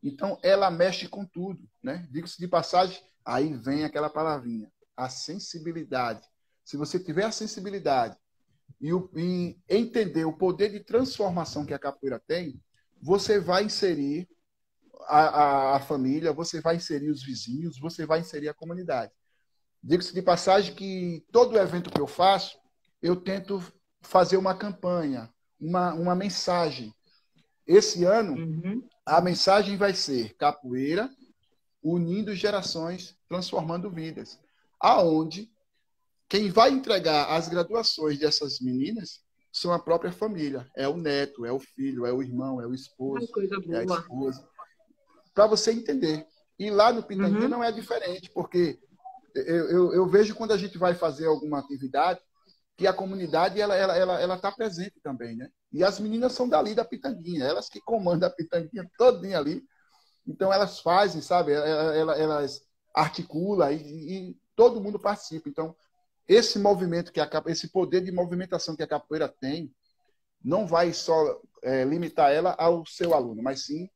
S2: Então, ela mexe com tudo, né? Digo-se de passagem, aí vem aquela palavrinha, a sensibilidade. Se você tiver a sensibilidade e entender o poder de transformação que a capoeira tem, você vai inserir a família, você vai inserir os vizinhos, você vai inserir a comunidade. Digo-se de passagem que todo evento que eu faço, eu tento fazer uma campanha, uma mensagem. Esse ano, a mensagem vai ser capoeira, unindo gerações, transformando vidas. Aonde quem vai entregar as graduações dessas meninas são a própria família. É o neto, é o filho, é o irmão, é o esposo, é a esposa. Para você entender. E lá no Pitanguinha não é diferente, porque eu vejo quando a gente vai fazer alguma atividade que a comunidade ela tá presente também, né? E as meninas são dali da Pitanguinha, elas que comandam a Pitanguinha todinha ali. Então elas fazem, sabe? Elas articulam e todo mundo participa. Então esse movimento esse poder de movimentação que a capoeira tem não vai só limitar ela ao seu aluno, mas sim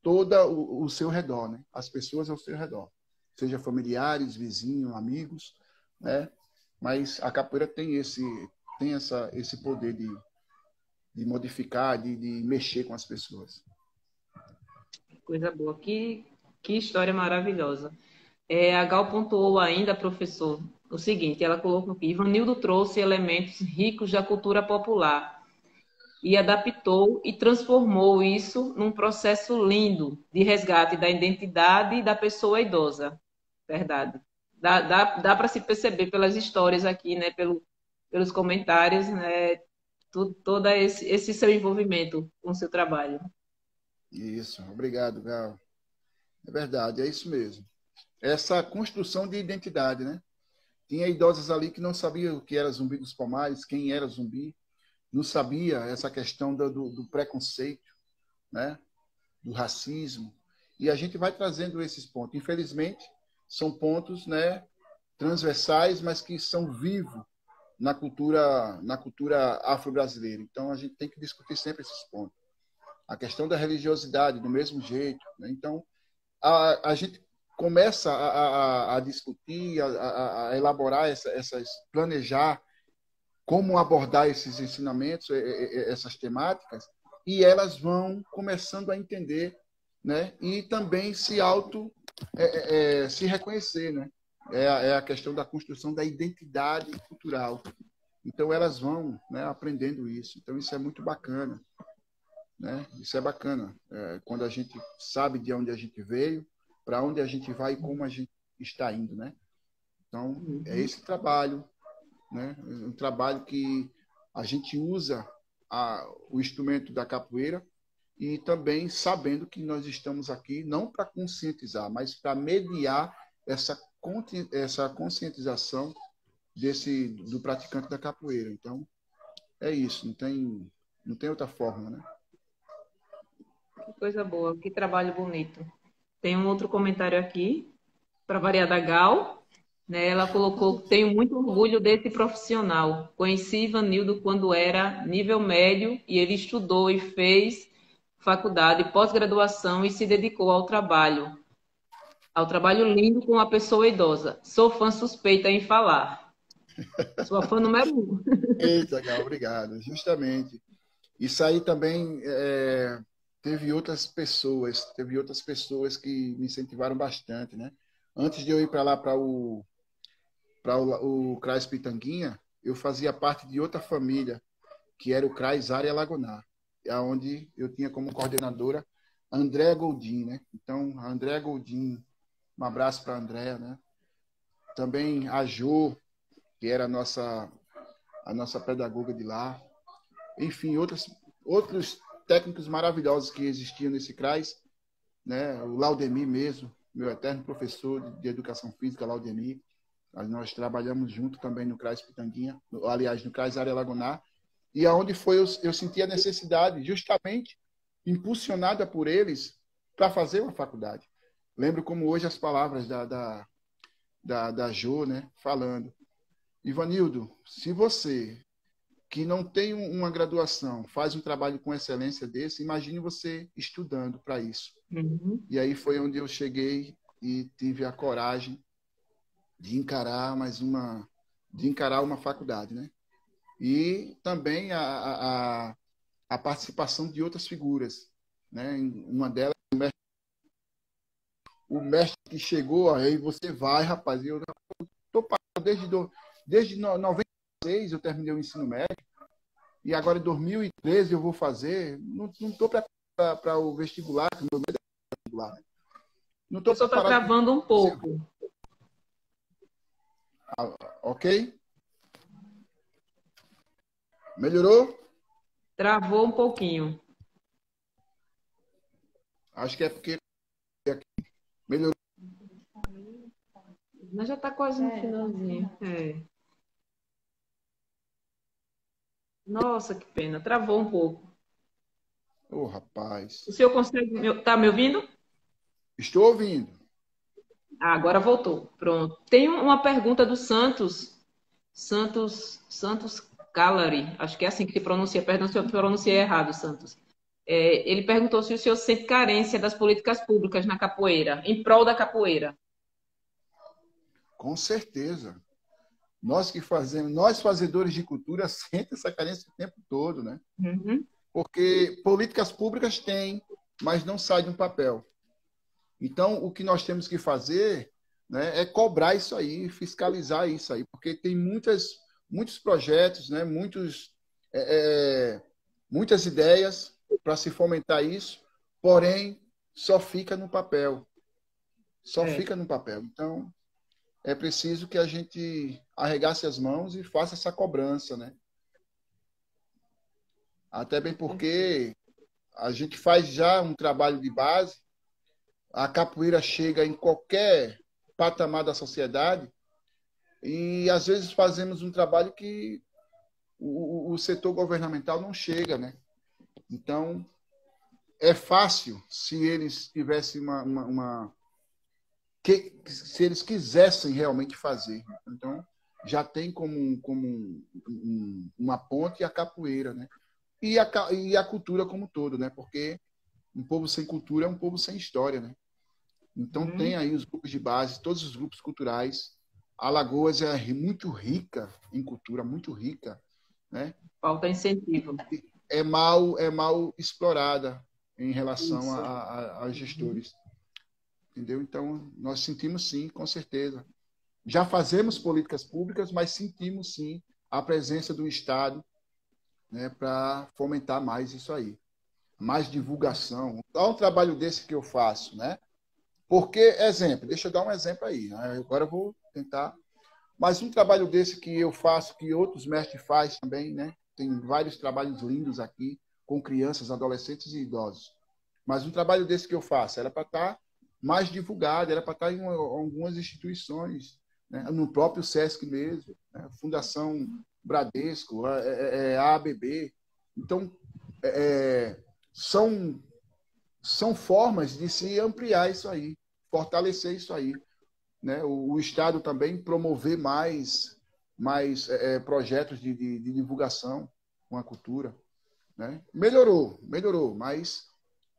S2: todo o seu redor, né? As pessoas ao seu redor. Seja familiares, vizinhos, amigos, né? Mas a capoeira tem esse poder de modificar, de mexer com as pessoas.
S1: Coisa boa. Que história maravilhosa. A Gal pontuou ainda, professor, o seguinte, ela colocou aqui, Ivanildo trouxe elementos ricos da cultura popular e adaptou e transformou isso num processo lindo de resgate da identidade da pessoa idosa. Verdade. Dá para se perceber pelas histórias aqui, né? Pelos comentários, né? Todo esse seu envolvimento com o seu trabalho.
S2: Isso, obrigado, Gal. É verdade, é isso mesmo. Essa construção de identidade, né? Tinha idosas ali que não sabiam o que era Zumbi dos Palmares, quem era Zumbi, não sabia essa questão do preconceito, né? Do racismo. E a gente vai trazendo esses pontos. Infelizmente, são pontos, né, transversais, mas que são vivos na cultura afro-brasileira. Então, a gente tem que discutir sempre esses pontos. A questão da religiosidade, do mesmo jeito. Né? Então, a gente começa a discutir, a elaborar planejar como abordar esses ensinamentos, essas temáticas, e elas vão começando a entender, né? E também se reconhecer, né? É a questão da construção da identidade cultural. Então elas vão, né, aprendendo isso. Então isso é muito bacana, né? Isso é bacana quando a gente sabe de onde a gente veio, para onde a gente vai e como a gente está indo, né? Então é
S1: Uhum.
S2: esse trabalho, né? Um trabalho que a gente usa o instrumento da capoeira e também sabendo que nós estamos aqui não para conscientizar, mas para mediar essa conscientização do praticante da capoeira. Então, é isso, não tem outra forma, né?
S1: Que coisa boa, que trabalho bonito. Tem um outro comentário aqui, para variar da Gal, né? Ela colocou: tenho muito orgulho desse profissional. Conheci Ivanildo quando era nível médio e ele estudou e fez faculdade, pós-graduação e se dedicou ao trabalho lindo com a pessoa idosa. Sou fã suspeita em falar. Sua fã número um.
S2: Eita, Gal, obrigado. Justamente. Isso aí também teve outras pessoas que me incentivaram bastante, né? Antes de eu ir para lá, o CRAS Pitanguinha, eu fazia parte de outra família, que era o CRAS Área Lagonar, onde eu tinha como coordenadora a Andréa Goldin, né? Então, a Andréa Goldin, um abraço para a Andréa, né? Também a Jo, que era a nossa pedagoga de lá. Enfim, outros técnicos maravilhosos que existiam nesse CRAS, né? O Laudemir mesmo, meu eterno professor de educação física, Laudemir. Nós trabalhamos junto também no CRAS Pitanguinha, aliás, no CRAS Área Lagonar, e aonde eu senti a necessidade, justamente impulsionada por eles, para fazer uma faculdade. Lembro como hoje as palavras da Jo, né, falando: Ivanildo, se você, que não tem uma graduação, faz um trabalho com excelência desse, imagine você estudando para isso.
S1: Uhum.
S2: E aí foi onde eu cheguei e tive a coragem de encarar uma faculdade, né? E também a participação de outras figuras, né? Uma delas, o mestre que chegou, aí você vai, rapaz, eu estou desde 96 eu terminei o ensino médio, e agora em 2013 eu vou fazer, não estou preparado para o vestibular, que o meu medo é vestibular, né? Não
S1: O
S2: estou
S1: senhor está
S2: preparado para
S1: travando um
S2: você,
S1: pouco.
S2: ok? Melhorou?
S1: Travou um pouquinho.
S2: Acho que é porque melhorou.
S1: Mas já está quase no finalzinho. É. Nossa, que pena. Travou um pouco.
S2: Ô, rapaz.
S1: O senhor consegue. Tá me ouvindo?
S2: Estou ouvindo.
S1: Ah, agora voltou. Pronto. Tem uma pergunta do Santos. Santos Calari. Acho que é assim que se pronuncia. Perdão se eu pronunciei errado, Santos. Ele perguntou se o senhor sente carência das políticas públicas na capoeira, em prol da capoeira.
S2: Com certeza. Nós que fazemos, nós fazedores de cultura, sente essa carência o tempo todo, né?
S1: Uhum.
S2: Porque políticas públicas têm, mas não sai de um papel. Então, o que nós temos que fazer, né, é cobrar isso aí, fiscalizar isso aí, porque tem muitos projetos, né, muitas ideias para se fomentar isso, porém, só fica no papel. Só
S1: É,
S2: fica no papel. Então, é preciso que a gente arregace as mãos e faça essa cobrança, né? Até bem
S1: perfeito.
S2: porque a gente faz já um trabalho de base, a capoeira chega em qualquer patamar da sociedade e, às vezes, fazemos um trabalho que o setor governamental não chega, né? Então, é fácil se eles tivessem se eles quisessem realmente fazer. Então, já tem uma ponte a capoeira, né? E a cultura como um todo, né? Porque um povo sem cultura é um povo sem história, né? Então, tem aí os grupos de base, todos os grupos culturais. Alagoas é muito rica em cultura, muito rica, né?
S1: Falta incentivo.
S2: É mal explorada em relação
S1: Isso.
S2: aos gestores. Entendeu? Então, nós sentimos sim, com certeza. Já fazemos políticas públicas, mas sentimos sim a presença do Estado, né, para fomentar mais isso aí. Mais divulgação. Olha um trabalho desse que eu faço, né? Porque, exemplo, deixa eu dar um exemplo aí. Né? Agora eu vou tentar. Mas um trabalho desse que eu faço, que outros mestres fazem também, né? Tem vários trabalhos lindos aqui, com crianças, adolescentes e idosos. Mas um trabalho desse que eu faço era para estar mais divulgado, era para estar em algumas instituições, né? No próprio SESC mesmo, né? Fundação Bradesco, a ABB. Então, são formas de se ampliar isso aí, fortalecer isso aí, né? O Estado também promover mais projetos de divulgação com a cultura, né? Melhorou, mas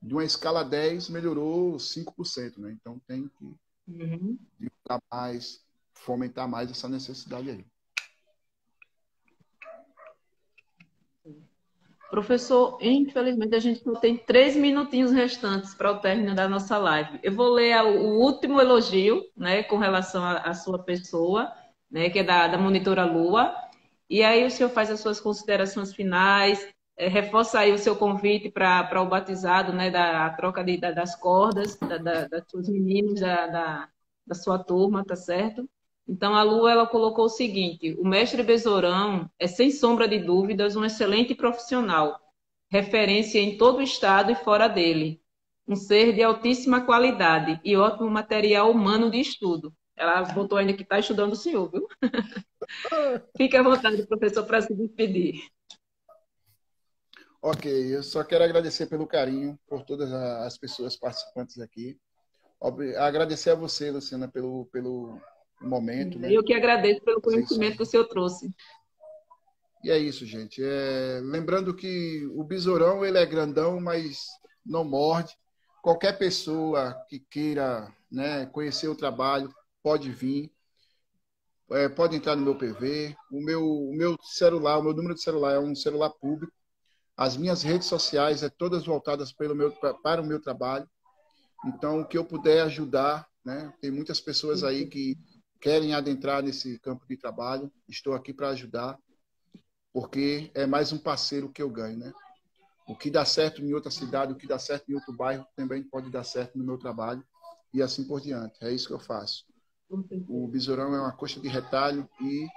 S2: de uma escala 10 melhorou 5%, né? Então tem que divulgar mais, fomentar mais essa necessidade aí.
S1: Professor, infelizmente a gente só tem 3 minutinhos restantes para o término da nossa live. Eu vou ler o último elogio, né, com relação à sua pessoa, né, que é da monitora Lua. E aí o senhor faz as suas considerações finais, reforça aí o seu convite para o batizado, né, da troca das cordas, das suas meninas, da sua turma, tá certo? Então, a Lu, ela colocou o seguinte: o mestre Besourão é, sem sombra de dúvidas, um excelente profissional, referência em todo o estado e fora dele, um ser de altíssima qualidade e ótimo material humano de estudo. Ela botou ainda que está estudando o senhor, viu? Fique à vontade, professor, para se despedir.
S2: Ok, eu só quero agradecer pelo carinho, por todas as pessoas participantes aqui. Agradecer a você, Luciana, pelo momento, né?
S1: Eu que agradeço pelo
S2: Fazer isso
S1: conhecimento
S2: aí.
S1: que o senhor trouxe.
S2: E é isso, gente. Lembrando que o besourão, ele é grandão, mas não morde. Qualquer pessoa que queira, né, conhecer o trabalho, pode vir. Pode entrar no meu PV. O meu celular, o meu número de celular é um celular público. As minhas redes sociais todas voltadas para o meu trabalho. Então, o que eu puder ajudar, né? Tem muitas pessoas aí que querem adentrar nesse campo de trabalho. Estou aqui para ajudar, porque é mais um parceiro que eu ganho, né? O que dá certo em outra cidade, o que dá certo em outro bairro, também pode dar certo no meu trabalho e assim por diante. É isso que eu faço. O besourão é uma coxa de retalho e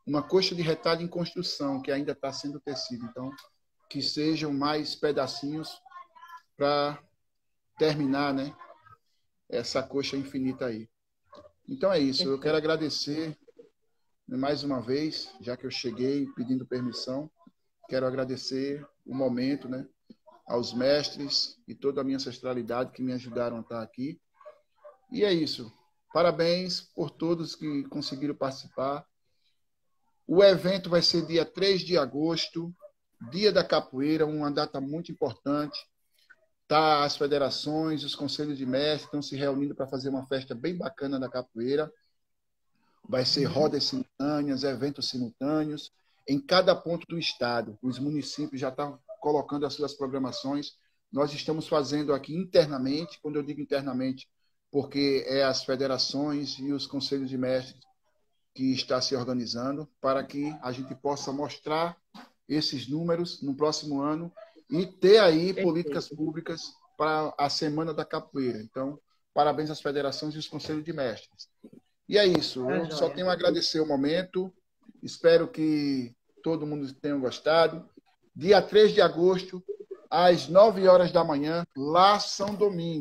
S2: uma coxa de retalho em construção, que ainda está sendo tecido. Então, que sejam mais pedacinhos para terminar, né, essa coxa infinita aí. Então é isso. Eu quero agradecer mais uma vez, já que eu cheguei pedindo permissão. Quero agradecer o momento, né, aos mestres e toda a minha ancestralidade que me ajudaram a estar aqui. E é isso. Parabéns por todos que conseguiram participar. O evento vai ser dia 3 de agosto, Dia da Capoeira, uma data muito importante. Tá, as federações, os conselhos de mestres estão se reunindo para fazer uma festa bem bacana da capoeira. Vai ser rodas simultâneas, eventos simultâneos, em cada ponto do estado. Os municípios já estão colocando as suas programações. Nós estamos fazendo aqui internamente, quando eu digo internamente, porque é as federações e os conselhos de mestres que está se organizando para que a gente possa mostrar esses números no próximo ano e ter aí políticas públicas para a Semana da Capoeira. Então, parabéns às federações e os conselhos de mestres. E é isso. Eu só tenho a agradecer o momento. Espero que todo mundo tenha gostado. Dia 3 de agosto, às 9 horas da manhã, lá São Domingos.